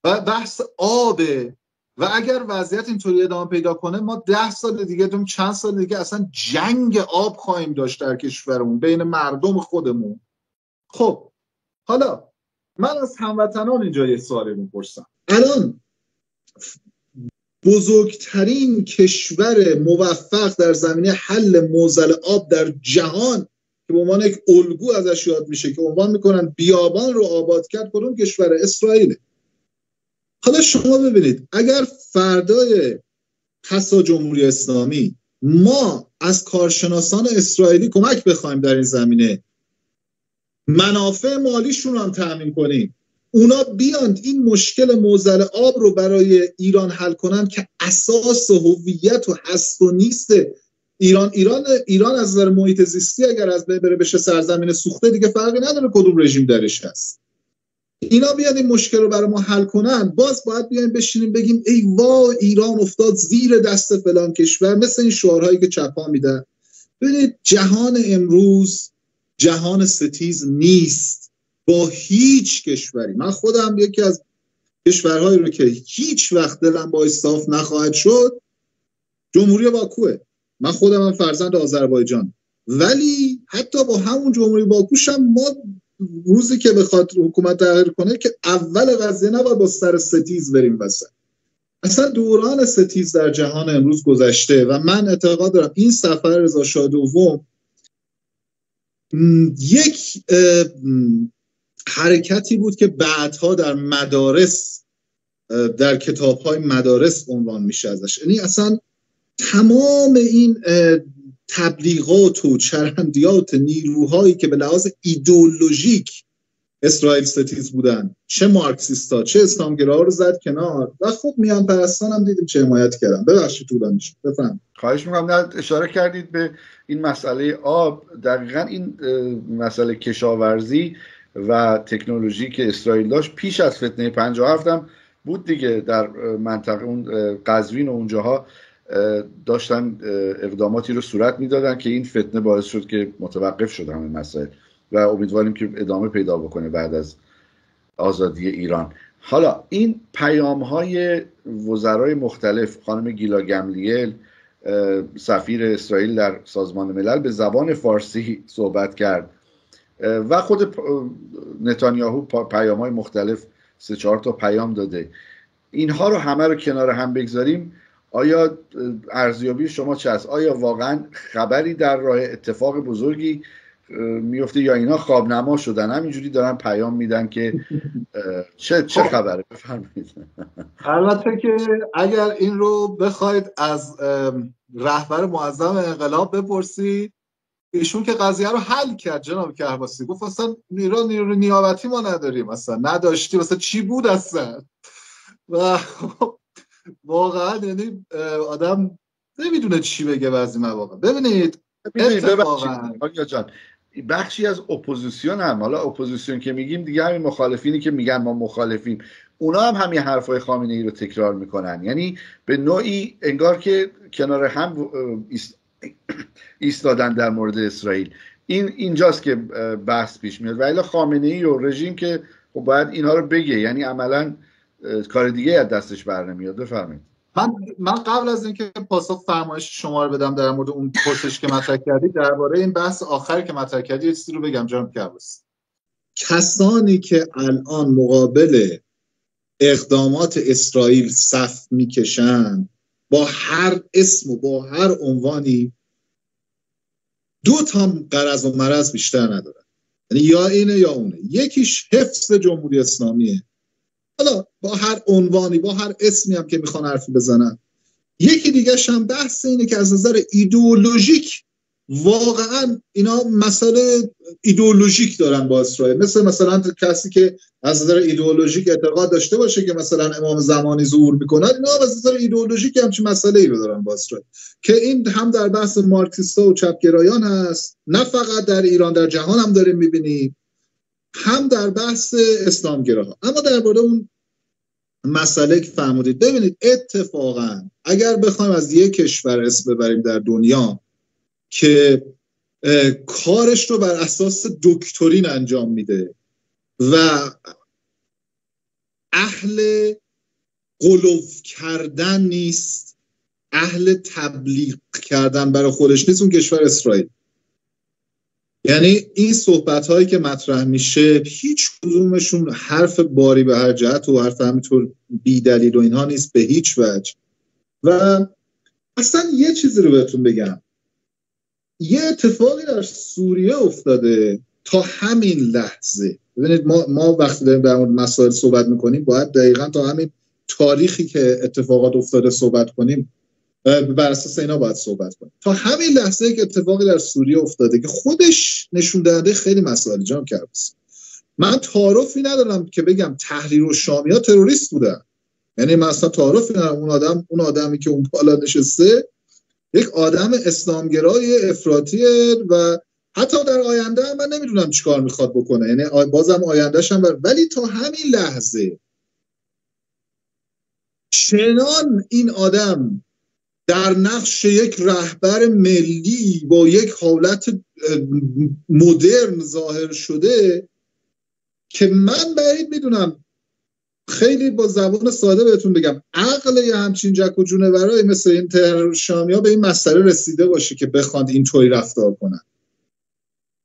و بحث آبه. و اگر وضعیت اینطوری ادامه پیدا کنه ما 10 سال دیگه چند سال دیگه اصلا جنگ آب خواهیم داشت در کشورمون بین مردم خودمون. خب حالا من از هموطنان اینجا یه سوالی میپرسم. الان بزرگترین کشور موفق در زمینه حل معضل آب در جهان که به عنوان یک الگو ازش یاد میشه که عنوان میکنن بیابان رو آباد کرد، کدوم کشور؟ اسرائیل. حالا شما ببینید اگر فردای حتی جمهوری اسلامی ما از کارشناسان اسرائیلی کمک بخوایم در این زمینه، منافع مالیشون هم تامین کنیم، اونا بیاند این مشکل معضل آب رو برای ایران حل کنن که اساس هویت و هست و نیست ایران از نظر محیط زیستی اگر از بره بشه سرزمین سوخته دیگه فرقی نداره کدوم رژیم درش هست. اینا بیاد این مشکل رو برای ما حل کنن، باز باید بیایم بشینیم بگیم ای وای ایران افتاد زیر دست فلان کشور، مثل این شعارهایی که چپا میدن. ببینید جهان امروز جهان ستیز نیست با هیچ کشوری. من خودم یکی از کشورهایی رو که هیچ وقت دلم با صاف نخواهد شد جمهوری باکوه. من خودم هم فرزند آذربایجان، ولی حتی با همون جمهوری باکوش هم ما روزی که بخواد حکومت تغییر کنه که اول قضیه نباید با سر ستیز بریم وسط. اصلا دوران ستیز در جهان امروز گذشته و من اعتقاد دارم این سفر رضا شاه دوم یک حرکتی بود که بعدها در مدارس در کتاب‌های مدارس عنوان میشه ازش. یعنی اصلا تمام این تبلیغات و چرندیات نیروهایی که به لحاظ ایدئولوژیک اسرائیل ستیز بودن، چه مارکسیستا چه اسلامگراها رو زد کنار و خب میان پرستان هم دیدیم چه حمایت کردن. ببخشید طولانی شد، بفهم. خواهش میکنم. اشاره کردید به این مسئله آب. دقیقاً این مسئله کشاورزی و تکنولوژی که اسرائیل داشت پیش از فتنه 57 هم بود دیگه. در منطقه اون قزوین و اونجاها داشتن اقداماتی رو صورت میدادن که این فتنه باعث شد که متوقف شد همین مسائل و امیدواریم که ادامه پیدا بکنه بعد از آزادی ایران. حالا این پیام‌های وزرای مختلف، خانم گیلا گملیل سفیر اسرائیل در سازمان ملل به زبان فارسی صحبت کرد و خود نتانیاهو پیام‌های مختلف 3-4 تا پیام داده. اینها رو همه رو کنار هم بگذاریم، آیا ارزیابی شما چه است؟ آیا واقعا خبری در راه اتفاق بزرگی میفته یا اینا خواب نما شدن همینجوری دارن پیام میدن که چه خبره؟ بفرمایید. البته که اگر این رو بخواید از رهبر معظم انقلاب بپرسید، ایشون که قضیه رو حل کرد جناب کهباسی، گفت اصلا ایران نیروی نیابتی ما نداریم، اصلا نداشتیم، اصلا چی بود اصلا. و واقعا یعنی آدم نمیدونه چی بگه بعضی مواقع. ببینید آقا جان بخشی از اپوزیسیون هم، حالا اپوزیسیون که میگیم دیگه همین مخالفینی که میگن ما مخالفیم، اونا هم همین حرفای خامنه ای رو تکرار میکنن. یعنی به نوعی انگار که کنار هم ایستادن در مورد اسرائیل. اینجاست که بحث پیش میاد. ولی خامنه ای و رژیم که خب باید اینها رو بگه، یعنی عملاً کار دیگه از دستش بر نمیاد. بفرمایید. من قبل از اینکه پاسخ فرمایش شما رو بدم در مورد اون پرسش که مطرح کردید، درباره این بحث آخری که مطرح کردید یه چیزی رو بگم جناب کیووسی. کسانی که الان مقابل اقدامات اسرائیل صف میکشن با هر اسم و با هر عنوانی 2 تا غرض و مرض بیشتر ندارن، یعنی یا اینه یا اونه. یکیش حفظ جمهوری اسلامیه، حالا با هر عنوانی با هر اسمی هم که میخوان حرفی بزنن. یکی دیگه هم بحث اینه که از نظر ایدئولوژیک واقعا اینا مسئله ایدئولوژیک دارن با اسرائیل، مثلا کسی که از نظر ایدئولوژیک اعتقاد داشته باشه که مثلا امام زمانی ظهور میکنن، اینا از نظر ایدئولوژیک همچین مسئله ای رو دارن با اسرائیل که این هم در بحث مارکسیستا و چپگرایان هست، نه فقط در ایران، در جهان هم داریم میبینیم، هم در بحث اسلامگراها. اما درباره اون مسئله که فرمودید، ببینید اتفاقا اگر بخوایم از یک کشور اسم ببریم در دنیا که کارش رو بر اساس دکترین انجام میده و اهل غلو کردن نیست، اهل تبلیغ کردن برای خودش نیست، اون کشور اسرائیل. یعنی این صحبت هایی که مطرح میشه هیچ کدومشون حرف باری به هر جهت و حرف همینطور بی دلیل و اینها نیست به هیچ وجه. و اصلا یه چیزی رو بهتون بگم، یه اتفاقی در سوریه افتاده تا همین لحظه. ببینید ما وقتی داریم در مورد مسائل صحبت میکنیم باید دقیقاً تا همین تاریخی که اتفاقات افتاده صحبت کنیم، بر اساس اینا باید صحبت کنیم. تا همین لحظه که اتفاقی در سوریه افتاده که خودش نشون دهنده خیلی مسائل جان کربس. من تعارفی ندارم که بگم تحریر و شامی‌ها تروریست بودن، یعنی من اصلا تعارفی ندارم اون آدمی که اون بالا نشسته یک آدم اسلامگرای افراطیه و حتی در آینده من نمیدونم چیکار میخواد بکنه، یعنی بازم آیندهش هم ولی تا همین لحظه چنان این آدم در نقش یک رهبر ملی با یک حالت مدرن ظاهر شده که من بعید میدونم، خیلی با زبان ساده بهتون بگم، عقل یه همچین جک و جونورایی مثل این ترور شامیا به این مسئله رسیده باشه که بخواد اینطوری رفتار کنن.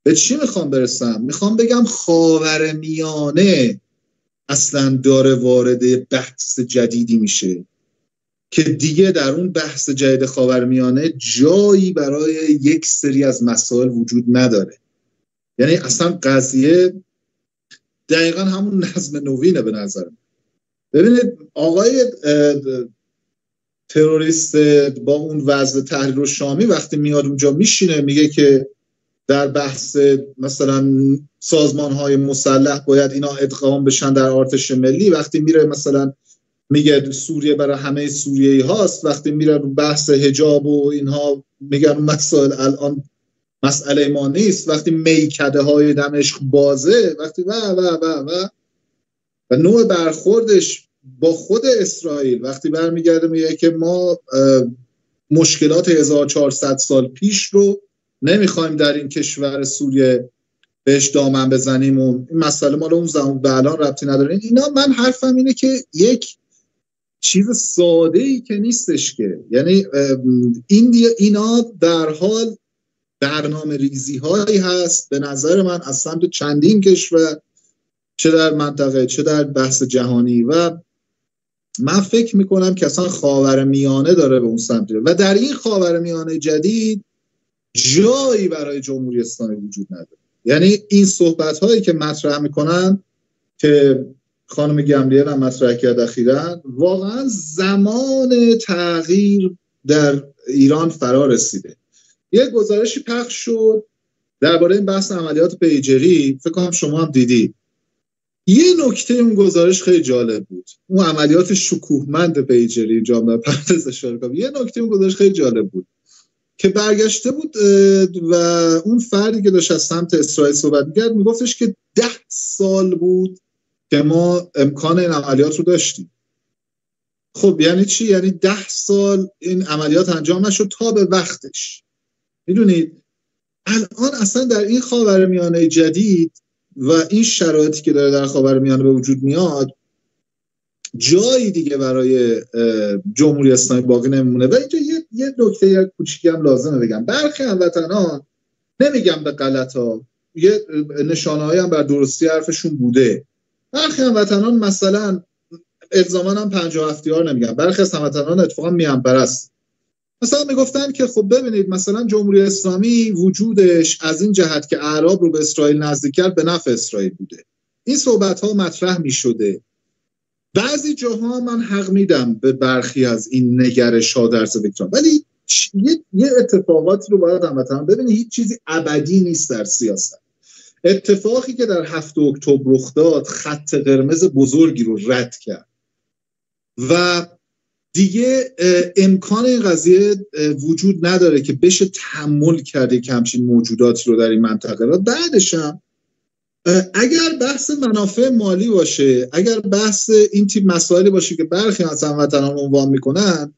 به چی میخوام برسم؟ میخوام بگم خاورمیانه اصلا داره وارد بحث جدیدی میشه که دیگه در اون بحث جدید خاورمیانه جایی برای یک سری از مسائل وجود نداره. یعنی اصلا قضیه دقیقا همون نظم نوینه به نظر من. ببینید آقای تروریست با اون وضع تحریر شامی وقتی میاد اونجا میشینه میگه که در بحث مثلا سازمان‌های مسلح باید اینا ادغام بشن در ارتش ملی، وقتی میره مثلا میگه سوریه برای همه سوریه‌ای هاست، وقتی میره بحث حجاب و اینها میگن مسائل الان مسئله ما نیست، وقتی میکده های دمشق بازه، وقتی و نوع برخوردش با خود اسرائیل وقتی برمیگرده میگه که ما مشکلات 1400 سال پیش رو نمیخوایم در این کشور سوریه بهش دامن بزنیم و این مسئله مال اون زمان به الان ربطی نداره. اینا من حرفم اینه که یک چیز ساده ای که نیستش که، یعنی اینا در حال برنامه ریزی هایی هست به نظر من از سمت چندین کشور، چه در منطقه چه در بحث جهانی، و من فکر میکنم که اصلا خاورمیانه داره به اون سمت و در این خاورمیانه جدید جایی برای جمهوری اسلامی وجود نداره. یعنی این صحبت هایی که مطرح میکنن که خانم گملیل هم مطرح کرد اخیراً، واقعا زمان تغییر در ایران فرا رسیده. یک گزارشی پخش شد درباره این بحث عملیات پیجری، فکر کنم شما هم دیدید. یه نکته اون گزارش خیلی جالب بود، اون عملیات شکوهمند پیجری جامعه پرداز اشاره کنم. یه نکته اون گزارش خیلی جالب بود که برگشته بود و اون فردی که داشت از سمت اسرائیل صحبت می‌کرد میگفتش که 10 سال بود که ما امکان این عملیات رو داشتیم. خب یعنی چی؟ یعنی 10 سال این عملیات انجام نشد تا به وقتش. میدونید الان اصلا در این خاورمیانه جدید و این شرایطی که داره در خاورمیانه به وجود میاد جایی دیگه برای جمهوری اسلامی باقی نمیمونه. و اینجا یه نکته کوچیکی هم لازمه بگم. برخی هموطنان، نمیگم به غلطا، یه نشانه‌هایی هم بر درستی حرفشون بوده، برخی هموطنان مثلا الزاماً هم 57 نمیگم، برخی از هموطنان اتفاقا میان پرست مثلا میگفتن که خب ببینید مثلا جمهوری اسلامی وجودش از این جهت که اعراب رو به اسرائیل نزدیک کرد به نفع اسرائیل بوده. این صحبت ها مطرح میشده. بعضی جاها من حق میدم به برخی از این نگرش ها در ذکر، ولی یه اتفاقاتی رو باید هموطنان ببینید. هیچ چیزی ابدی نیست در سیاست. اتفاقی که در 7 اکتبر رخ داد خط قرمز بزرگی رو رد کرد و دیگه امکان این قضیه وجود نداره که بشه تحمل کرده که همچین موجوداتی رو در این منطقه. و بعدش هم اگر بحث منافع مالی باشه، اگر بحث این تیپ مسائلی باشه که برخی از هموطنان عنوان میکنن،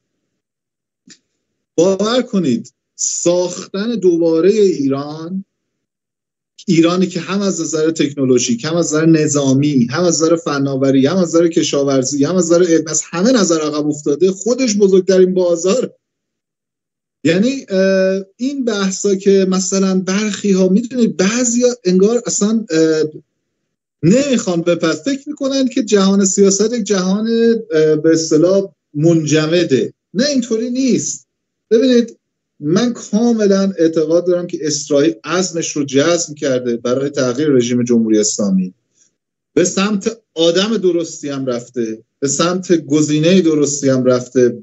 باور کنید ساختن دوباره ایرانی که هم از نظر تکنولوژیک، هم از نظر نظامی، هم از نظر فناوری، هم از نظر کشاورزی، هم از نظر علم، از همه نظر عقب افتاده، خودش بزرگترین بازار. یعنی این بحثا که مثلا برخی ها میدونید بعضی ها انگار اصلا نمیخوان فکر میکنن که جهان سیاست یک جهان به اصطلاح منجمده. نه، اینطوری نیست. ببینید من کاملا اعتقاد دارم که اسرائیل عزمش رو جزم کرده برای تغییر رژیم جمهوری اسلامی، به سمت آدم درستی هم رفته، به سمت گزینه درستی هم رفته،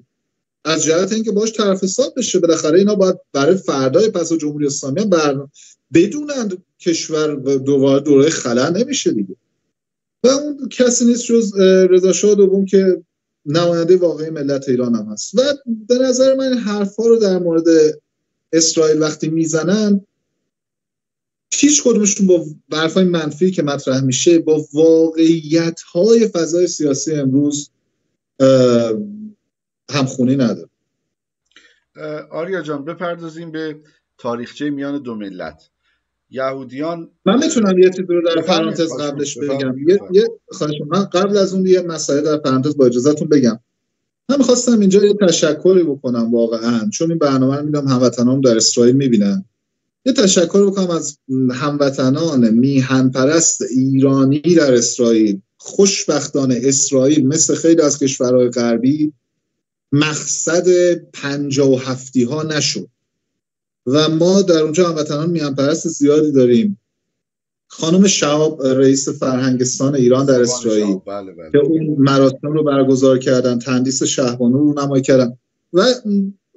از جهت اینکه باش طرف حساب بشه. بالاخره اینا باید برای فردای پس جمهوری اسلامی هم بدونن کشور دوره خلا نمیشه دیگه. و اون کسی نیست جز رضا شاه دوم که نماینده واقعی ملت ایران هم هست. و به نظر من این حرفا رو در مورد اسرائیل وقتی میزنن، هیچ کدومشون با حرفای منفی که مطرح میشه با واقعیت‌های فضای سیاسی امروز همخونی نداره. آریا جان بپردازیم به تاریخچه میان دو ملت. یهودیان، من میتونم یه چیزی رو در پرانتز قبلش بگم؟ من قبل از اون یه مسئله در پرانتز با اجازهتون بگم. من میخواستم اینجا یه تشکری بکنم واقعا، چون این برنامه رو میدونم هموطنان در اسرائیل میبینن. یه تشکر بکنم از هموطنان میهن پرست ایرانی در اسرائیل. خوشبختانه اسرائیل مثل خیلی از کشورهای غربی مقصد 57 ها نشد و ما در اونجا هموطنان میهن پرست زیادی داریم. خانم شهاب رئیس فرهنگستان ایران در اسرائیل که اون مراسم رو برگزار کردن، تندیس شهبانو رو نمایی کردن و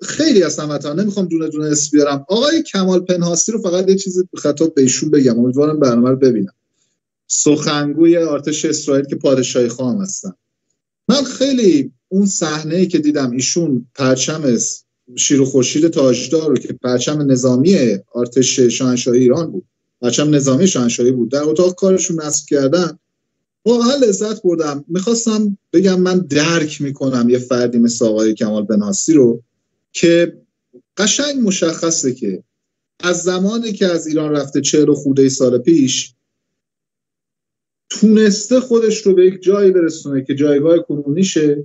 خیلی از هموطنان، نمیخوام دونه دونه اسم بیارم. آقای کمال پنهاسی رو فقط یه چیزی خطاب به ایشون بگم، امیدوارم برنامه رو ببینم. سخنگوی ارتش اسرائیل که پادشاهی خواهم هستن. من خیلی اون صحنه‌ای که دیدم ایشون پرچم شیر و خورشید تاجدار رو که پرچم نظامی ارتش شاهنشاهی ایران بود، پرچم نظامی شاهنشاهی بود، در اتاق کارشون نصب کردن، واقعا لذت بردم. میخواستم بگم من درک میکنم یه فردی مثل آقای کمال پنهاسی رو که قشنگ مشخصه که از زمانی که از ایران رفته 40 خورده سال پیش تونسته خودش رو به یک جایی برسونه که جایگاه کنونیشه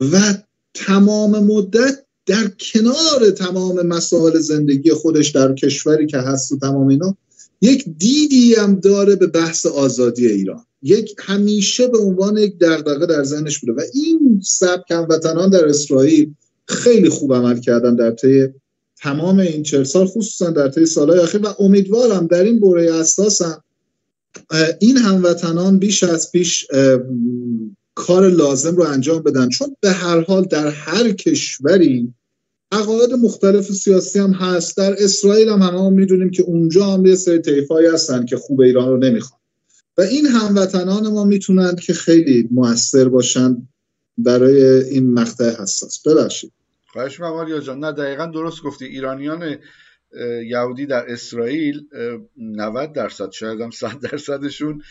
و تمام مدت در کنار تمام مسائل زندگی خودش در کشوری که هست و تمام اینا یک دیدی هم داره به بحث آزادی ایران. یک همیشه به عنوان یک دغدغه در ذهنش بوده و این سبک هموطنان در اسرائیل خیلی خوب عمل کردن در طی تمام این 40 سال، خصوصا در طی سالهای اخیر، و امیدوارم در این بره اساسا این هموطنان بیش از پیش کار لازم رو انجام بدن، چون به هر حال در هر کشوری عقاید مختلف سیاسی هم هست. در اسرائیل هم میدونیم که اونجا هم یه سری طیفایی هستن که خوب ایران رو نمیخوان و این هموطنان ما میتونن که خیلی مؤثر باشن برای این مقطع حساس. ببخشید. خواهش می‌کنم آریا جان. نه دقیقاً درست گفتی. ایرانیان یهودی در اسرائیل 90% شاید هم 100%شون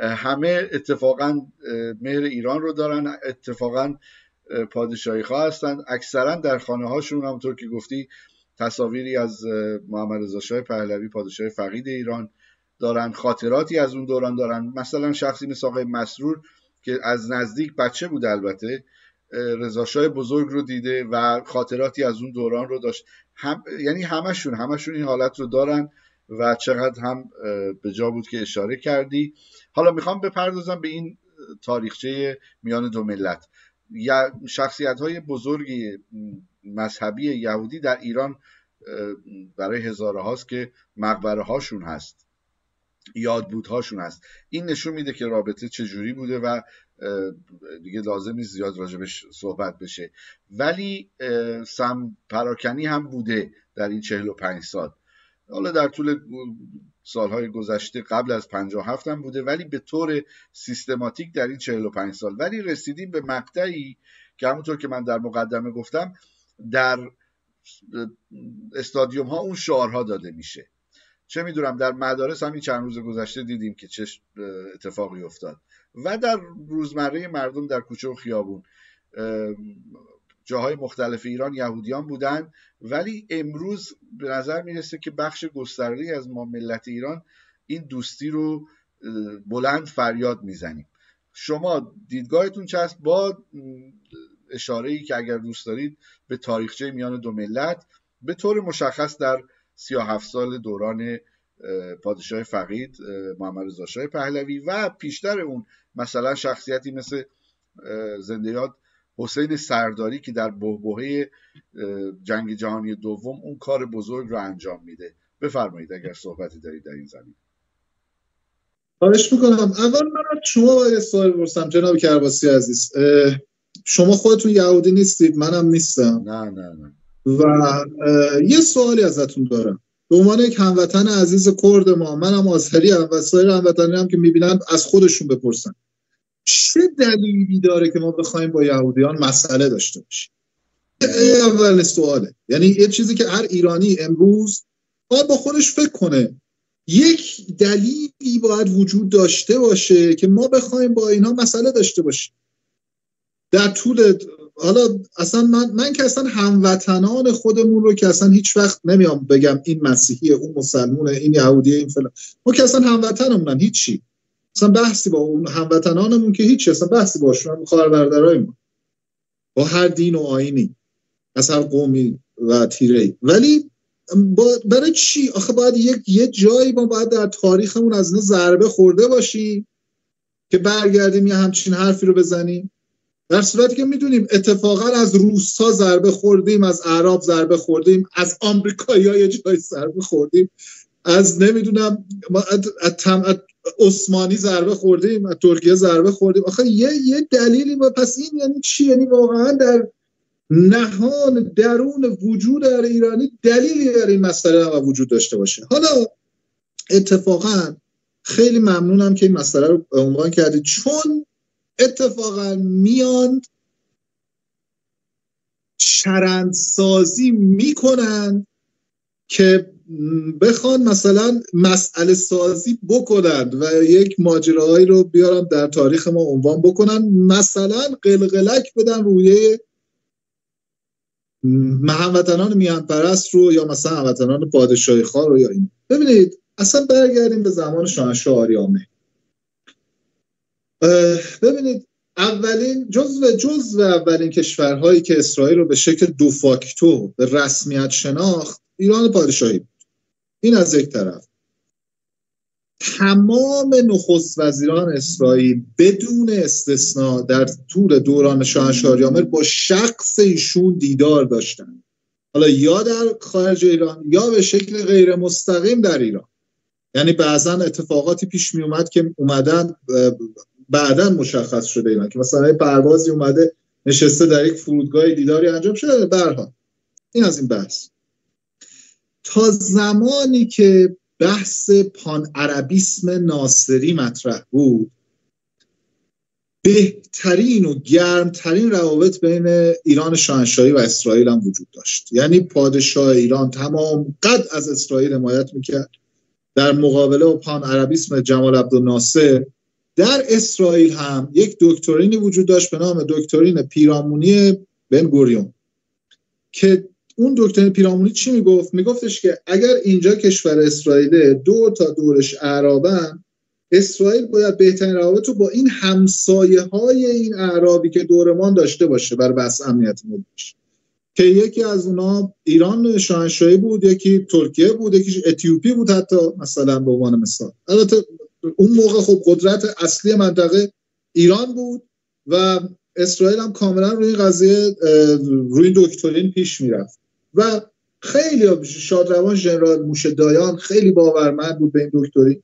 همه اتفاقاً مهر ایران رو دارن، اتفاقاً پادشاهی خواه هستن. اکثرا در خانه هاشون همونطور که گفتی تصاویری از محمد رضا شاه پهلوی پادشاه فقید ایران دارن، خاطراتی از اون دوران دارن. مثلا شخصی مثل آقای مسرور که از نزدیک بچه بود البته رضا شاه بزرگ رو دیده و خاطراتی از اون دوران رو داشت. یعنی همشون این حالت رو دارن و چقدر هم به جا بود که اشاره کردی. حالا میخوام بپردازم به این تاریخچه میان دو ملت. شخصیت‌های بزرگی مذهبی یهودی در ایران برای هزاره هاست که مقبره هاشون هست، یادبودهاشون هست. این نشون میده که رابطه چجوری بوده و دیگه لازم نیست زیاد راجبش صحبت بشه. ولی سم پراکنی هم بوده در این 45 سال. حالا در طول سالهای گذشته قبل از 57 هم بوده، ولی به طور سیستماتیک در این 45 سال. ولی رسیدیم به مقطعی که همونطور که من در مقدمه گفتم در استادیوم ها اون شعارها داده میشه چه میدونم در مدارس همین چند روز گذشته دیدیم که چه اتفاقی افتاد و در روزمره مردم در کوچه و خیابون. جاهای مختلف ایران یهودیان بودن، ولی امروز به نظر میرسه که بخش گسترده‌ای از ما ملت ایران این دوستی رو بلند فریاد میزنیم. شما دیدگاهتون چه است، با اشاره‌ای که اگر دوست دارید به تاریخچه میان دو ملت، به طور مشخص در 37 سال دوران پادشاه فقید محمد رضا شاه پهلوی و پیشتر اون مثلا شخصیتی مثل زنده یاد حسین سرداری که در بحبوحه جنگ جهانی دوم اون کار بزرگ رو انجام میده. بفرمایید اگر صحبتی دارید در این زمین. خواهش میکنم. اول من از شما باید سوال بپرسم جناب کرباسی عزیز. شما خودتون یهودی نیستید، منم نیستم. نه. و یه سوالی ازتون دارم به عنوان یک هموطن عزیز کرد ما، منم آذری ام و سایر هموطنی هم که میبینن از خودشون بپرسن چه دلیلی داره که ما بخوایم با یهودیان مسئله داشته باشیم؟ اول سواله. یعنی یه چیزی که هر ایرانی امروز باید با خودش فکر کنه، یک دلیلی باید وجود داشته باشه که ما بخوایم با اینا مسئله داشته باشیم. در طول حالا اصلا من که اصلا هموطنان خودمون رو که اصلا هیچ وقت نمیام بگم این مسیحیه اون مسلمونه این یهودیه این فلان، ما که اصلا هموطنمونن، هیچی، اصلا بحثی با اون هموطنانمون که هیچی، اصلا بحثی باشون، خواهر برادرایمون با هر دین و آیینی از هر قومی و تیره‌ای. ولی برای چی؟ آخه باید یه جایی ما باید در تاریخمون از اینا ضربه خورده باشیم که برگردیم یه همچین حرفی رو بزنیم، در صورتی که میدونیم اتفاقا از روس‌ها ضربه خوردیم، از اعراب ضربه خوردیم، از آمریکایی‌ها یه جای ضربه خوردیم، از نمیدونم عثمانی ضربه خوردیم، از ترکیه ضربه خوردیم. آخه یه دلیلی پس این یعنی چی؟ یعنی واقعا در نهان درون وجود در ایرانی دلیلی در این مسئله وجود داشته باشه. حالا اتفاقا خیلی ممنونم که این مسئله رو عنوان کردید، چون اتفاقا میان چرندسازی میکنن که بخوان مثلا مسئله سازی بکنن و یک ماجراهایی رو بیارن در تاریخ ما عنوان بکنن، مثلا قلقلک بدن روی هموطنان میهن پرست رو یا مثلا هموطنان پادشاهی خواه رو یا این. ببینید اصلا برگردیم به زمان شاهنشاه آریامه. ببینید اولین جزو اولین کشورهایی که اسرائیل رو به شکل دو فاکتو به رسمیت شناخت ایران پادشاهی بود. این از یک طرف. تمام نخست وزیران اسرائیل بدون استثنا در طول دوران شاهنشاه آریامر با شخص ایشون دیدار داشتن، حالا یا در خارج ایران یا به شکل غیر مستقیم در ایران. یعنی بعضا اتفاقاتی پیش می اومد که اومدن بعداً مشخص شده اینا که مثلا پروازی اومده نشسته در یک فرودگاه دیداری انجام شده. به هر حال این از این بحث. تا زمانی که بحث پان عربیسم ناصری مطرح بود، بهترین و گرمترین روابط بین ایران شاهنشاهی و اسرائیل هم وجود داشت. یعنی پادشاه ایران تمام قد از اسرائیل حمایت میکرد. در مقابله با پان عربیسم جمال عبدالناصر در اسرائیل هم یک دکترینی وجود داشت به نام دکترین پیرامونی بن گوریون که اون دکترین پیرامونی چی میگفت؟ میگفتش که اگر اینجا کشور اسرائیل دو تا دورش اعرابن، اسرائیل باید بهترین روابط رو با این همسایه های این اعرابی که دورمان داشته باشه برای بحث امنیت ملیش، که یکی از اونا ایران شاهنشاهی بود، یکی ترکیه بود، یکی اتیوپی بود حتی مثلا به عنوان مثال. البته اون موقع خب قدرت اصلی منطقه ایران بود و اسرائیل هم کاملا روی این قضیه روی دکترین پیش میرفت و خیلی شادروان ژنرال موشه دایان خیلی باورمند بود به این دکترین،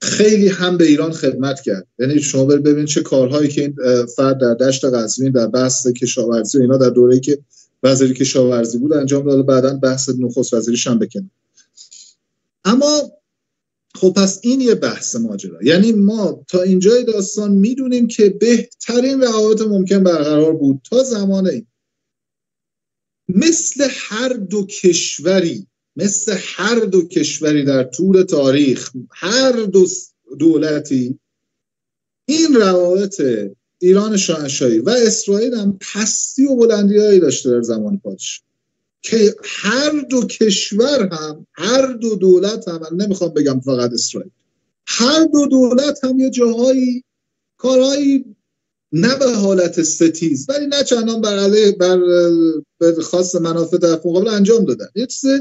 خیلی هم به ایران خدمت کرد. یعنی شما ببینید چه کارهایی که این فرد در دشت قزوین در بحث کشاورزی و اینا در دوره‌ای که وزیر کشاورزی بود انجام داد، بعداً بحث نخست وزیریش هم بکنه. اما خب پس این یه بحث ماجرا. یعنی ما تا اینجای داستان میدونیم که بهترین روابط ممکن برقرار بود تا زمان این. مثل هر دو کشوری مثل هر دو کشوری در طول تاریخ، هر دو دولتی، این روابط ایران شاهنشاهی و اسرائیل هم پستی و بلندی‌هایی داشته در زمان پادشاه، که هر دو کشور هم، هر دو دولت هم، من نمیخوام بگم فقط اسرائیل، هر دو دولت هم یه جاهایی کارهایی نه به حالت ستیز ولی نه چندان بر خاص منافع طرف مقابل انجام دادن. یه چیز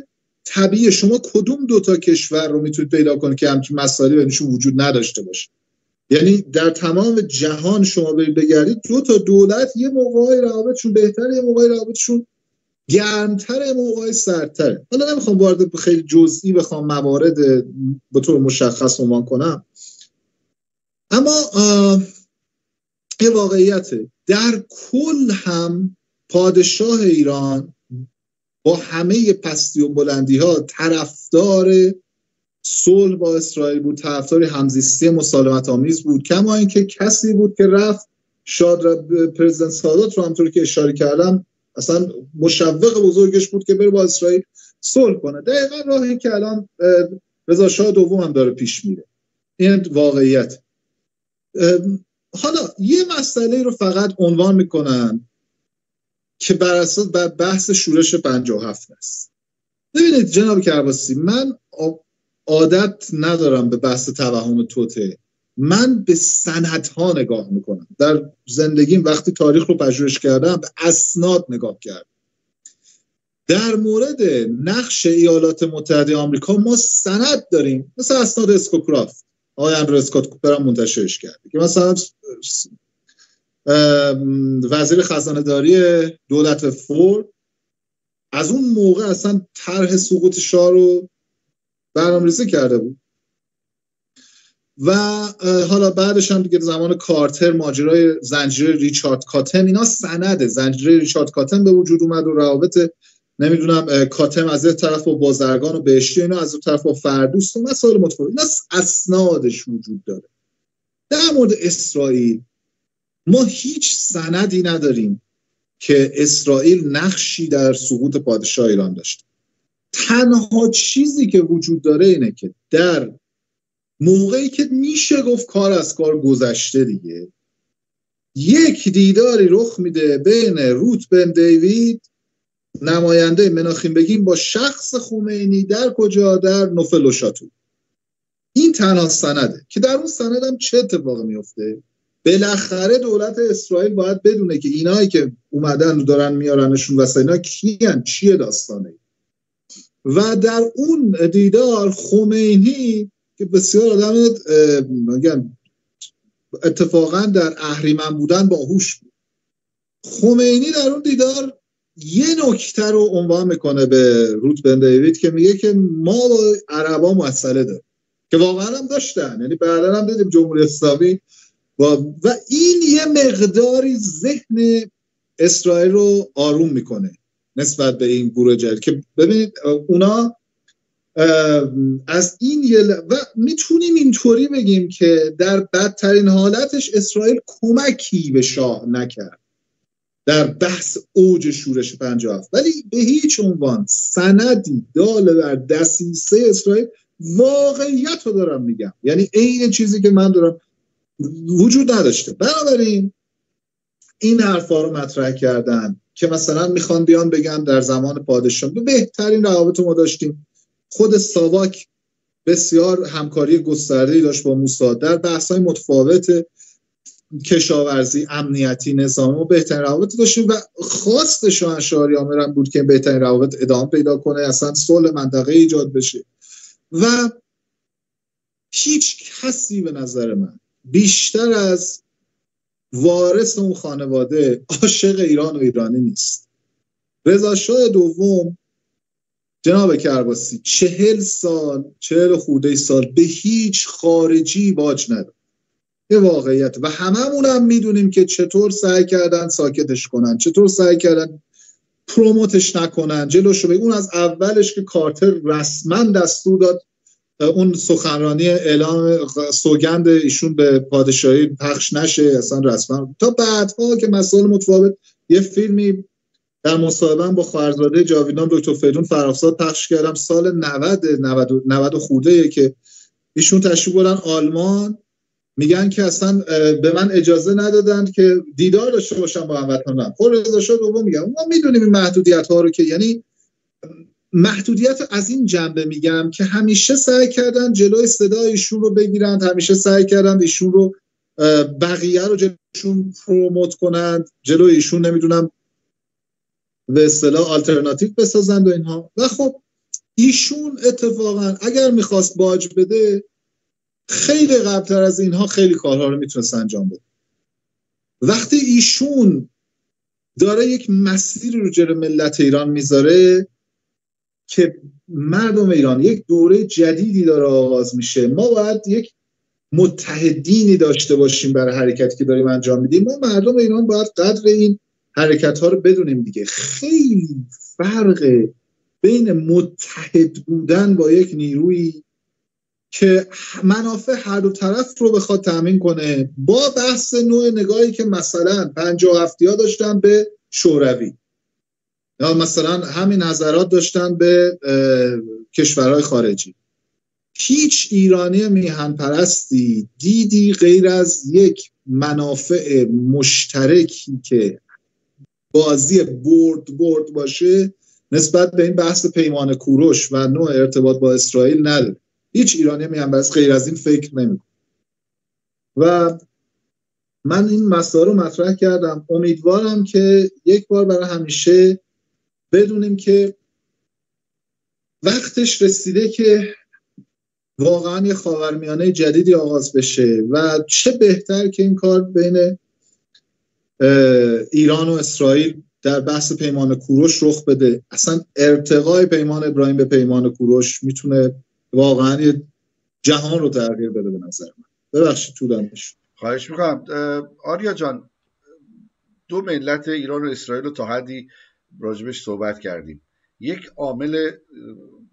طبیعیه. شما کدوم دوتا کشور رو میتونید پیدا کنید که همچین مسائلی بینشون وجود نداشته باشه؟ یعنی در تمام جهان شما بگردید دو تا دولت یه موقعی روابطشون بهتره، یه موقعی روابطشون گرمتره، یه موقعی سردتره. حالا نمیخوام وارد خیلی جزئی بخوام موارد به طور مشخص عنوان کنم، اما این واقعیته. در کل هم پادشاه ایران با همه پستی و بلندی ها طرفدار صلح با اسرائیل بود، طرفدار همزیستی مسالمت آمیز بود، کما اینکه کسی بود که رفت پرزیدنت سادات رو همونطور که اشاره کردم اصلا مشوق بزرگش بود که بره با اسرائیل صلح کنه. دقیقاً راهی که الان رضا شاه دوم هم داره پیش میره. این واقعیت. حالا یه مسئله رو فقط عنوان میکنن که بر اساس بحث شورش 57 است. ببینید جناب کرباسی، من عادت ندارم به بحث توهم توته، من به سندها نگاه میکنم. در زندگیم وقتی تاریخ رو پژوهش کردم به اسناد نگاه کردم. در مورد نقش ایالات متحده آمریکا ما سند داریم، مثل اسناد اسکوکرافت، آقای اندرو اسکات کوپر هم منتشرش کرده که مثلا وزیر خزانه داری دولت فورد از اون موقع اصلا طرح سقوط شاه رو برنامه‌ریزی کرده بود و حالا بعدش هم دیگه زمان کارتر ماجرای زنجیره ریچارد کاتم، اینا سنده. زنجیره ریچارد کاتم به وجود اومد و روابط نمیدونم کاتم از یک طرف با بازرگان و بهشتی، اینا از اون طرف با فردوست و مسائل متفاوت، اینا اسنادش وجود داره. در مورد اسرائیل ما هیچ سندی نداریم که اسرائیل نقشی در سقوط پادشاه ایران داشته. تنها چیزی که وجود داره اینه که در موقعی که میشه گفت کار از کار گذشته دیگه، یک دیداری رخ میده بین روت بن دیوید نماینده مناخیم بگین با شخص خمینی. در کجا؟ در نوفل و شاتو. این تنها سنده که در اون سند هم چه اتفاقی میفته. بالاخره دولت اسرائیل باید بدونه که اینایی که اومدن و دارن میارنشون واسه اینا کیان، چیه داستانه. و در اون دیدار خمینی که بسیار آدم میگن اتفاقا در اهریمن بودن باهوش بود، خمینی در اون دیدار یه نکته رو عنوان میکنه به روت بن دیوید که میگه که ما با عربا مسئله داریم، که واقعا هم داشتن. یعنی بعدا هم دیدیم جمهوری اسلامی و این یه مقداری ذهن اسرائیل رو آروم میکنه نسبت به این گروه جدید که ببینید اونا از این و میتونیم اینطوری بگیم که در بدترین حالتش اسرائیل کمکی به شاه نکرد در بحث اوج شورش 57، ولی به هیچ عنوان سندی دال بر دسیسه اسرائیل، واقعیت رو دارم میگم، یعنی این چیزی که من دارم وجود نداشته. بنابراین این حرفا رو مطرح کردن که مثلا میخوان بیان بگن در زمان پادشاه بهترین روابط ما داشتیم. خود ساواک بسیار همکاری گسترده‌ای داشت با موساد در بحث‌های متفاوت کشاورزی، امنیتی، نظامی و بهترین روابط داشتیم و خواست شاهنشاهی آمران بود که بهترین روابط ادامه پیدا کنه، اصلا صلح منطقه ایجاد بشه. و هیچ کسی به نظر من بیشتر از وارث اون خانواده عاشق ایران و ایرانی نیست. رضا شاه دوم جناب کرباسی 40 خورده سال به هیچ خارجی باج نداد. یه واقعیت و هممون هم میدونیم که چطور سعی کردن ساکتش کنن، چطور سعی کردن پروموتش نکنن، جلوشو بگیرن. اون از اولش که کارتر رسما دستور داد اون سخنرانی اعلام سوگند ایشون به پادشاهی پخش نشه اصلا رسما، تا بعدها که مسائل متفاوت یه فیلمی در مصاحبه با خواهرزاده جاویدان دکتر فریدون فرخزاد پخش کردم. سال 90 خورده که ایشون تشریف بردن آلمان، میگن که اصلا به من اجازه ندادند که دیدار داشته باشم با هموطنانم. خود رضا شاه دوم میگم ما میدونیم این محدودیت ها رو، که یعنی محدودیت از این جنبه میگم که همیشه سعی کردن جلوی صدای ایشون رو بگیرند، همیشه سعی کردن ایشون رو بقیه رو جلوشون پروموت کنند، جلوی ایشون نمیدونم به اصطلاح آلترناتیو بسازند و اینها. و خب ایشون اتفاقا اگر میخواست باج بده خیلی قبلتر از اینها خیلی کارها رو میتونست انجام بده. وقتی ایشون داره یک مسیر رو جلوی ملت ایران میذاره که مردم ایران یک دوره جدیدی داره آغاز میشه، ما باید یک متحدینی داشته باشیم برای حرکتی که داریم انجام میدیم. ما مردم ایران باید قدر این حرکت ها رو بدونیم دیگه. خیلی فرق بین متحد بودن با یک نیروی که منافع هر دو طرف رو بخواد تامین کنه، با بحث نوع نگاهی که مثلا 57 ها داشتن به شوروی، یا مثلا همین نظرات داشتن به کشورهای خارجی. هیچ ایرانی میهن پرستی دیدی غیر از یک منافع مشترکی که بازی برد باشه نسبت به این بحث پیمان کوروش و نوع ارتباط با اسرائیل نداره. هیچ ایرانی میهن پرست غیر از این فکر نمیکنه. و من این مسائل رو مطرح کردم. امیدوارم که یک بار برای همیشه بدونیم که وقتش رسیده که واقعا یه خاورمیانه جدیدی آغاز بشه و چه بهتر که این کار بین ایران و اسرائیل در بحث پیمان کوروش رخ بده. اصلا ارتقای پیمان ابراهیم به پیمان کوروش میتونه واقعا یه جهان رو تغییر بده به نظر من. ببخشید طولانی شد. خواهش میکنم. آریا جان، دو ملت ایران و اسرائیل رو تا حدی راجبش صحبت کردیم. یک عامل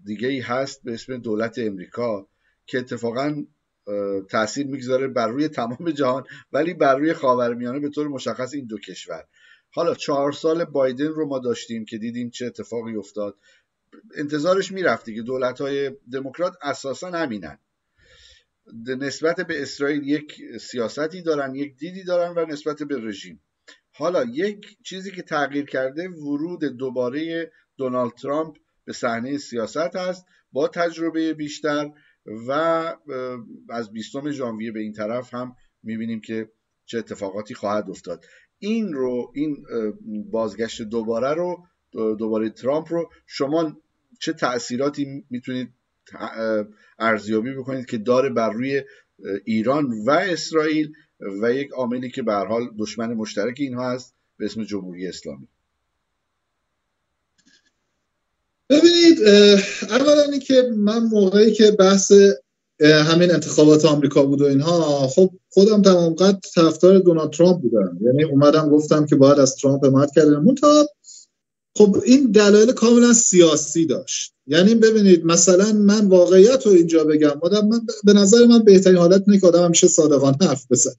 دیگه ای هست به اسم دولت امریکا که اتفاقا تأثیر میگذاره بر روی تمام جهان، ولی بر روی خاورمیانه به طور مشخص این دو کشور. حالا 4 سال بایدن رو ما داشتیم که دیدیم چه اتفاقی افتاد. انتظارش میرفتی که دولت‌های دموکرات اساساً همینن، نسبت به اسرائیل یک سیاستی دارن، یک دیدی دارن و نسبت به رژیم. حالا یک چیزی که تغییر کرده ورود دوباره دونالد ترامپ به صحنه سیاست هست با تجربه بیشتر، و از 20 ژانویه به این طرف هم میبینیم که چه اتفاقاتی خواهد افتاد. این بازگشت دوباره ترامپ رو شما چه تأثیراتی میتونید ارزیابی بکنید که داره بر روی ایران و اسرائیل و یک عاملی که به هر حال دشمن مشترک اینها هست به اسم جمهوری اسلامی؟ ببینید، اولا این که من موقعی که بحث همین انتخابات آمریکا بود و اینها، خب خودم تمام قد طرفدار دونالد ترامپ بودم، یعنی اومدم گفتم که باید از ترامپ حمایت کردم. خب این دلایل کاملا سیاسی داشت. یعنی ببینید مثلا من واقعیت رو اینجا بگم، من به نظر من بهترین حالت اینه که آدم همیشه صادقانه حرف بزنه.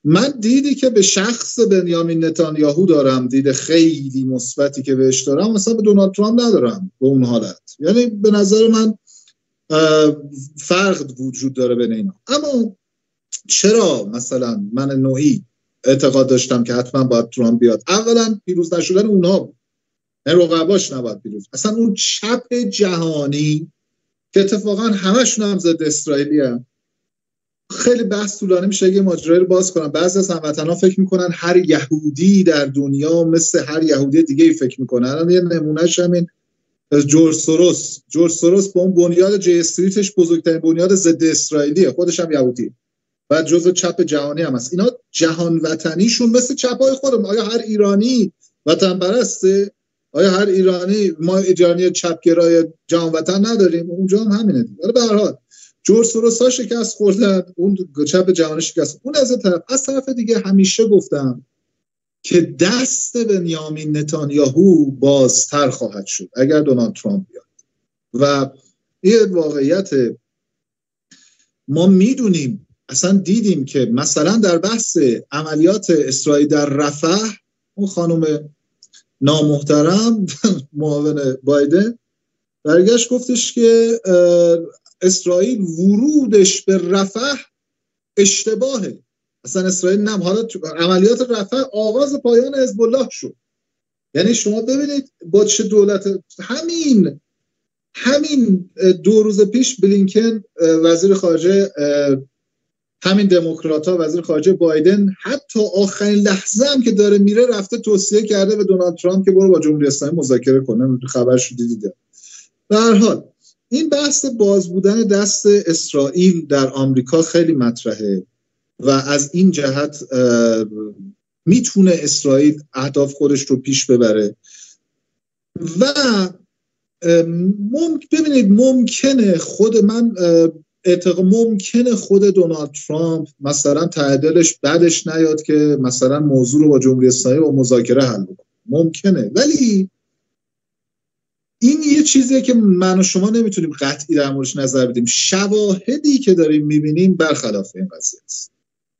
من دیدی که به شخص بنیامین نتانیاهو دارم، دید خیلی مثبتی که بهش دارم، مثلا به دونالد ترامپ ندارم به اون حالت. یعنی به نظر من فرق وجود داره بین اینا. اما چرا مثلا من نوعی اعتقاد داشتم که حتما باید ترامپ بیاد؟ اولا پیروز نشدن اونها بود، رقباش نباید پیروز. اصلا اون چپ جهانی که اتفاقا همشون هم ضد اسرائیلی هم. خیلی بحث طولانی میشه یه ماجرایی رو باز کنم. بعضی از هموطنان فکر میکنن هر یهودی در دنیا مثل هر یهودی دیگه ای فکر میکنن. الان یه نمونهش همین جورج سوروس با اون بنیاد جی استریتش بزرگترین بنیاد ضد اسرائیلیه، خودش هم یهودیه و جزء چپ جهانی هم هست. اینا جهان وطنیشون مثل چپای خودم. آیا هر ایرانی وطن پرسته؟ آیا هر ایرانی، ما ایرانی چپگرای جهان وطن نداریم؟ اونجا هم همینه دیگه. ولی به هر حال جورج سوروس ها شکست خوردن، اون چپ جهانی شکست. اون از طرف دیگه همیشه گفتم که دست بنیامین نتانیاهو بازتر خواهد شد اگر دونالد ترامپ بیاد. و این واقعیت ما میدونیم، اصلا دیدیم که مثلا در بحث عملیات اسرائیل در رفح، اون خانم نامحترم معاون بایدن برگشت گفتش که اسرائیل ورودش به رفح اشتباهه، اصلا اسرائیل نم حالا عملیات رفح آغاز پایان حزب الله شد. یعنی شما ببینید با چه دولت همین 2 روز پیش بلینکن وزیر خارجه همین دموکرات‌ها وزیر خارجه بایدن حتی آخرین لحظه هم که داره میره رفته توصیه کرده به دونالد ترامپ که برو با جمهوری اسلامی مذاکره کنه. خبرشو دیدید. به هر حال این بحث باز بودن دست اسرائیل در آمریکا خیلی مطرحه و از این جهت میتونه اسرائیل اهداف خودش رو پیش ببره و ببینید ممکنه خود دونالد ترامپ مثلا ته دلش بعدش نیاد که مثلا موضوع رو با جمهوری اسلامی و مذاکره حل کنه، ممکنه، ولی این یه چیزیه که من و شما نمیتونیم قطعی در موردش نظر بدیم. شواهدی که داریم میبینیم برخلاف این قضیه است.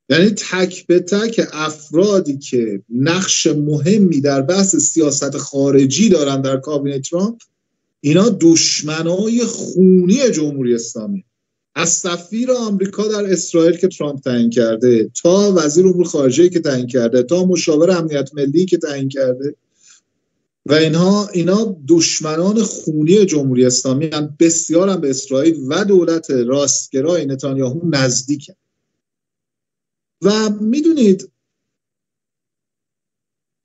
یعنی تک به تک افرادی که نقش مهمی در بحث سیاست خارجی دارن در کابینه ترامپ، اینا دشمنای خونی جمهوری اسلامی، از سفیر آمریکا در اسرائیل که ترامپ تعیین کرده تا وزیر امور خارجه که تعیین کرده تا مشاور امنیت ملی که تعیین کرده و اینا دشمنان خونی جمهوری اسلامی هم، بسیار هم به اسرائیل و دولت راستگرای نتانیاهو نزدیکن. و میدونید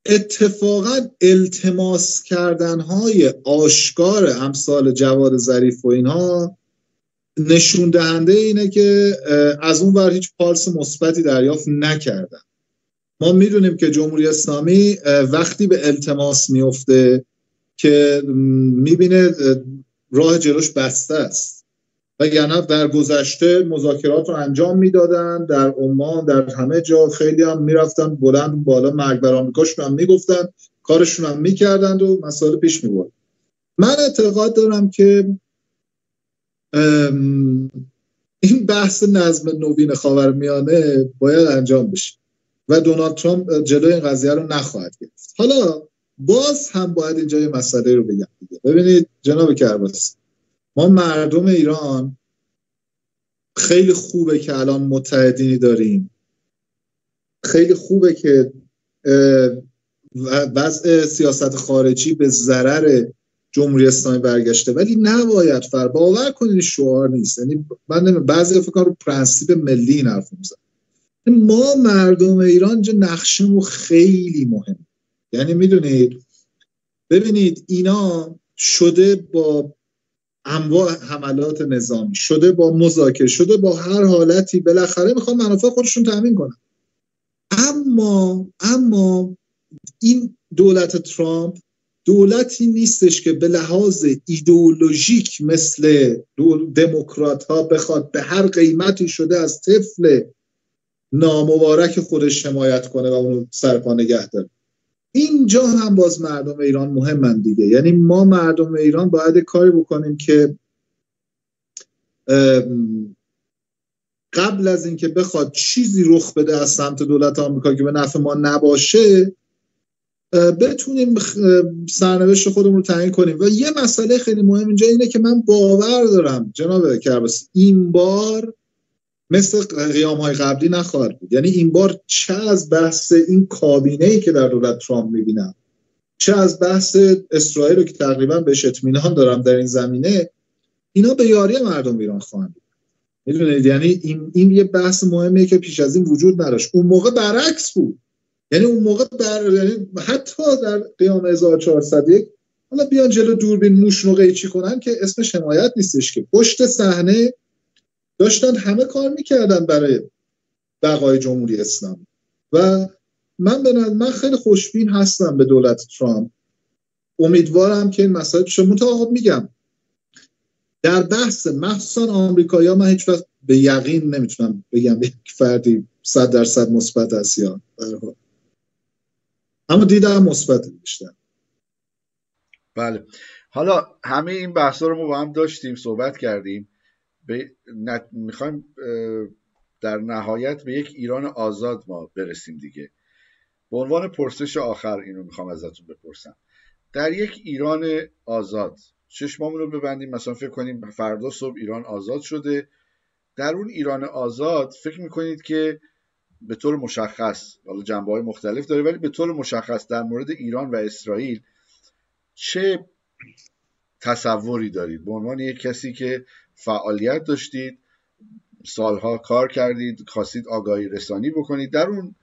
اتفاقا التماس کردنهای آشکار امثال جواد ظریف و اینها نشون دهنده اینه که از اون ور هیچ پالس مثبتی دریافت نکردن. ما میدونیم که جمهوری اسلامی وقتی به التماس میفته که میبینه راه جلوش بسته است و یعنی در گذشته مذاکرات رو انجام میدادن در عمان، در همه جا، خیلی هم میرفتن بلند بالا مرگ بر آمریکاشون هم میگفتن، کارشون هم میکردند و مسائل پیش میبرد. من اعتقاد دارم که این بحث نظم نوین خاورمیانه باید انجام بشه و دونالد ترامپ جلوی این قضیه رو نخواهد گرفت. حالا باز هم باید اینجا یه مسئله رو بگم دیگه. ببینید جناب کرباسی، ما مردم ایران خیلی خوبه که الان متحدینی داریم، خیلی خوبه که وضع سیاست خارجی به ضرر جمهوری اسلامی برگشته، ولی نباید باور کنید شعار نیست. یعنی من بعضی فکر کنم رو پرنسیپ ملی این حرف میزنم. ما مردم ایران اینجا نقشمون خیلی مهم. یعنی میدونید ببینید اینا شده با انواع حملات نظامی، شده با مذاکره، شده با هر حالتی، بالاخره میخوان منافع خودشون تامین کنن. اما این دولت ترامپ دولتی نیستش که به لحاظ ایدئولوژیک مثل دموکرات ها بخواد به هر قیمتی شده از طفل نامبارک خودش حمایت کنه و اونو سرپا نگه داره. اینجا هم باز مردم ایران مهمن دیگه. یعنی ما مردم ایران باید کاری بکنیم که قبل از اینکه بخواد چیزی رخ بده از سمت دولت آمریکا که به نفع ما نباشه، بتونیم سرنوشت خودمون رو تعیین کنیم. و یه مسئله خیلی مهم اینجا اینه که من باور دارم جناب کرباسی این بار مثل قیام‌های قبلی نخواهد بود. یعنی این بار چه از بحث این کابینه‌ای که در دولت ترامپ می‌بینم، چه از بحث اسرائیل رو که تقریبا بهش اطمینان دارم در این زمینه، اینا به یاری مردم ایران خواهند. میدونید یعنی این یه بحث مهمیه که پیش از این وجود نداشت. اون موقع برعکس بود. یعنی اون موقع یعنی حتی در قیام 1401 حالا بیان جلو دوربین موش رو قیچی کنن که اسمش حمایت نیستش، که پشت صحنه داشتن همه کار میکردن برای بقای جمهوری اسلامی. و من خیلی خوشبین هستم به دولت ترامپ. امیدوارم که این مسائل پیش متعاقب میگم در بحث مخصوصا آمریکایی‌ها من هیچ وقت به یقین نمیتونم بگم یک فردی 100% مثبت است یا برها، اما دیدم مثبت بیشتر. بله، حالا همه این بحثا رو ما با هم داشتیم، صحبت کردیم، میخوایم در نهایت به یک ایران آزاد ما برسیم دیگه. به عنوان پرسش آخر اینو میخوام ازتون بپرسم. در یک ایران آزاد چشمامون رو ببندیم، مثلا فکر کنیم فردا صبح ایران آزاد شده. در اون ایران آزاد فکر میکنید که به طور مشخص، حالا جنبه‌های مختلف داره ولی به طور مشخص در مورد ایران و اسرائیل چه تصوری دارید؟ به عنوان یک کسی که فعالیت داشتید، سالها کار کردید، خواستید آگاهی رسانی بکنید در اون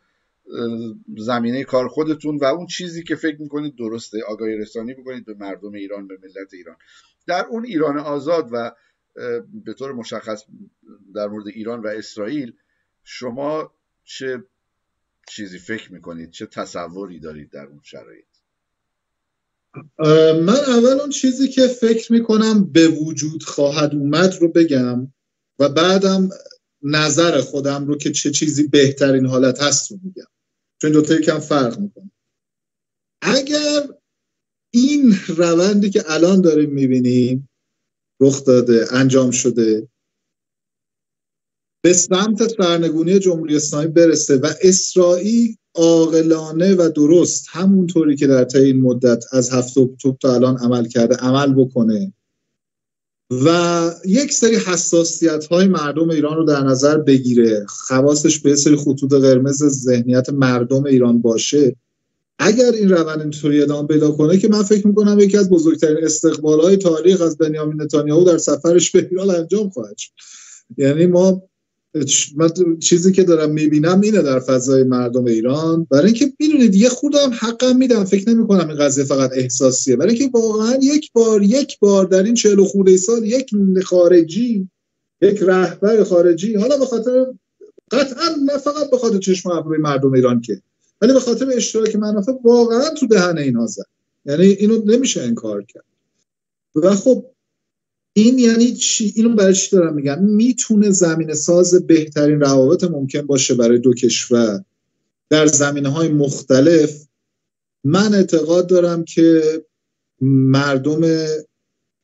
زمینه کار خودتون و اون چیزی که فکر میکنید درسته، آگاهی رسانی بکنید به مردم ایران، به ملت ایران. در اون ایران آزاد و به طور مشخص در مورد ایران و اسرائیل شما چه چیزی فکر میکنید؟ چه تصوری دارید در اون شرایط؟ من اول اون چیزی که فکر میکنم به وجود خواهد اومد رو بگم و بعدم نظر خودم رو که چه چیزی بهترین حالت هست رو میگم، چون دوتا یکم فرق میکنه. اگر این روندی که الان داریم میبینیم رخ داده، انجام شده، به سمت سرنگونی جمهوری اسلامی برسه و اسرائیل عاقلانه و درست همونطوری که در طی این مدت از 7 اکتبر تا الان عمل کرده عمل بکنه و یک سری حساسیت‌های مردم ایران رو در نظر بگیره، حواسش به سری خطوط قرمز ذهنیت مردم ایران باشه، اگر این روند اینطوری ادامه پیدا کنه که من فکر می‌کنم یکی از بزرگترین استقبال‌های تاریخ از بنیامین نتانیاهو در سفرش به ایران انجام خواهد شد. یعنی من چیزی که دارم میبینم اینه در فضای مردم ایران، برای اینکه میدونید یه خودم حقم میدم، فکر نمی کنم این قضیه فقط احساسیه، برای اینکه واقعا یک بار در این 40 خورده سال یک خارجی، یک رهبر خارجی، حالا به خاطر قطعا نه فقط به خاطر چشم ابروی مردم ایران که، ولی به خاطر اشتراک منافع واقعا تو دهن اینا زد. یعنی اینو نمیشه انکار کرد. و خب این یعنی چی؟ اینو برای چی دارم میگم؟ میتونه زمینه ساز بهترین روابط ممکن باشه برای دو کشور در زمینه‌های مختلف. من اعتقاد دارم که مردم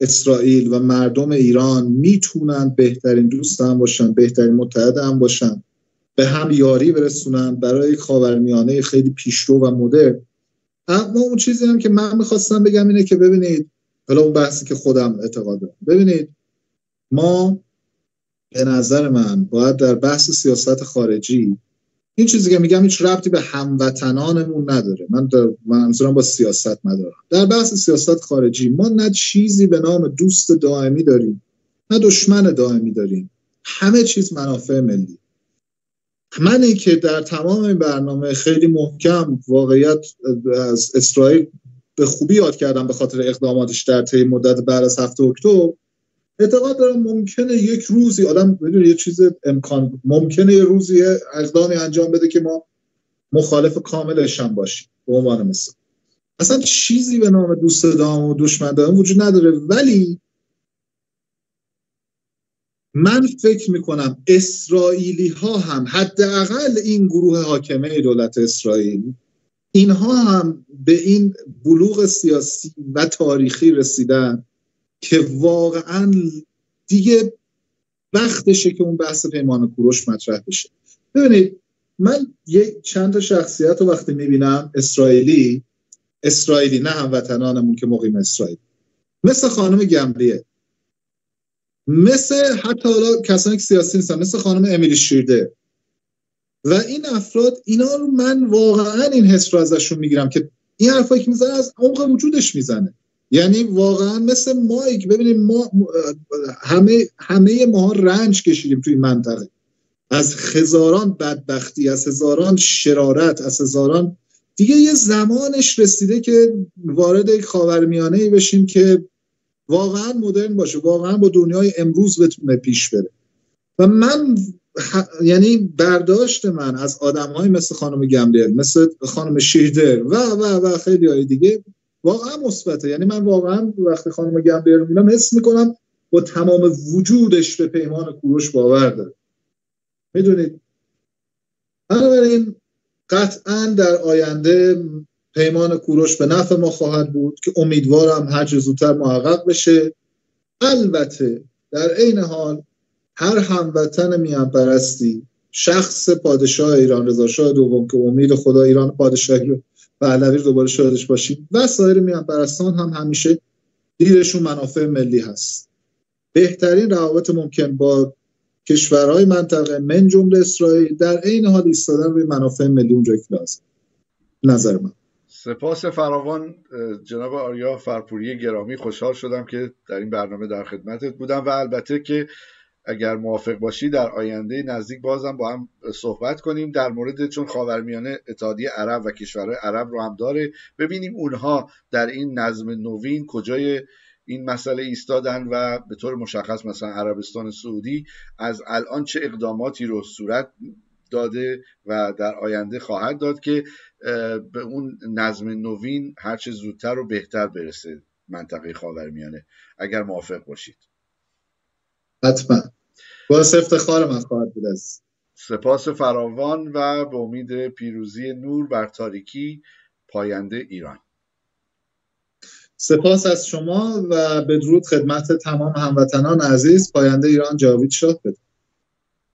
اسرائیل و مردم ایران میتونن بهترین دوست هم باشن، بهترین متحد هم باشن، به هم یاری برسونن برای خاورمیانه خیلی پیشرو و مدرن. اما اون چیزی هم که من میخواستم بگم اینه که ببینید، حالا اون بحثی که خودم اعتقاد دارم، ببینید ما به نظر من باید در بحث سیاست خارجی، این چیزی که میگم هیچ ربطی به هموطنانمون نداره، من منظورم با سیاست ندارم، در بحث سیاست خارجی ما نه چیزی به نام دوست دائمی داریم نه دشمن دائمی داریم، همه چیز منافع ملی. منی که در تمام این برنامه خیلی محکم واقعیت از اسرائیل به خوبی یاد کردم به خاطر اقداماتش در طی مدت بعد از 7 اکتبر، اعتقاد دارم ممکنه یک روزی آدم بدون یه چیز امکان، ممکنه یه روزی اقدامی انجام بده که ما مخالف کاملش هم باشیم. به عنوان مثال اصلا چیزی به نام دوست دائم و دشمن دائم وجود نداره، ولی من فکر میکنم اسرائیلی ها هم، حداقل این گروه حاکمه دولت اسرائیل، اینها هم به این بلوغ سیاسی و تاریخی رسیدن که واقعا دیگه وقتشه که اون بحث پیمان کوروش مطرح بشه. ببینید من چند تا شخصیت رو وقتی میبینم اسرائیلی نه هموطنانمون که مقیم اسرائیل، مثل خانم گملیه، مثل حتی حالا کسانی که سیاسی نیستن، مثل خانم امیلی شیرده و این افراد، اینا رو من واقعا این حس رو ازشون میگیرم که این حرفایی که میزنه از عمق وجودش میزنه. یعنی واقعا مثل مایک، ببینیم ما همه ما رنج کشیدیم توی منطقه، از هزاران بدبختی، از هزاران شرارت، از هزاران، دیگه یه زمانش رسیده که وارد یک خاورمیانه‌ای بشیم که واقعا مدرن باشه، واقعا با دنیای امروز بتونه پیش بره. و من یعنی برداشت من از آدم‌های مثل خانم گملیل، مثل خانم شیردر و خیلی های دیگه واقعا مثبته. یعنی من واقعا وقتی خانم گملیل رو میبینم حس میکنم با تمام وجودش به پیمان کوروش باور داره. میدونید بنابراین قطعا در آینده پیمان کوروش به نفع ما خواهد بود که امیدوارم هر چه زودتر محقق بشه. البته در عین حال هر هموطن میان‌پرستی شخص پادشاه ایران رضا شاه دوم که امید خدا ایران پادشاهی رو پهلوی رو دوباره شاهدش باشیم و سایر میهن پرستان هم همیشه دیدشون منافع ملی هست. بهترین روابط ممکن با کشورهای منطقه من جمله اسرائیل، در عین حال ایستادن روی منافع ملی اونجا که لازم. نظر من. سپاس فراوان جناب آریا فرپوری گرامی، خوشحال شدم که در این برنامه در خدمتت بودم و البته که اگر موافق باشی در آینده نزدیک بازم با هم صحبت کنیم در مورد، چون خاورمیانه اتحادیه عرب و کشورهای عرب رو هم داره، ببینیم اونها در این نظم نوین کجای این مسئله ایستادن و به طور مشخص مثلا عربستان سعودی از الان چه اقداماتی رو صورت داده و در آینده خواهد داد که به اون نظم نوین هرچه زودتر و بهتر برسه منطقه خاورمیانه. اگر موافق باشید. حتما. باعث افتخار من خواهد بود. سپاس فراوان و به امید پیروزی نور بر تاریکی پاینده ایران. سپاس از شما و بدرود خدمت تمام هموطنان عزیز. پاینده ایران جاوید شاه.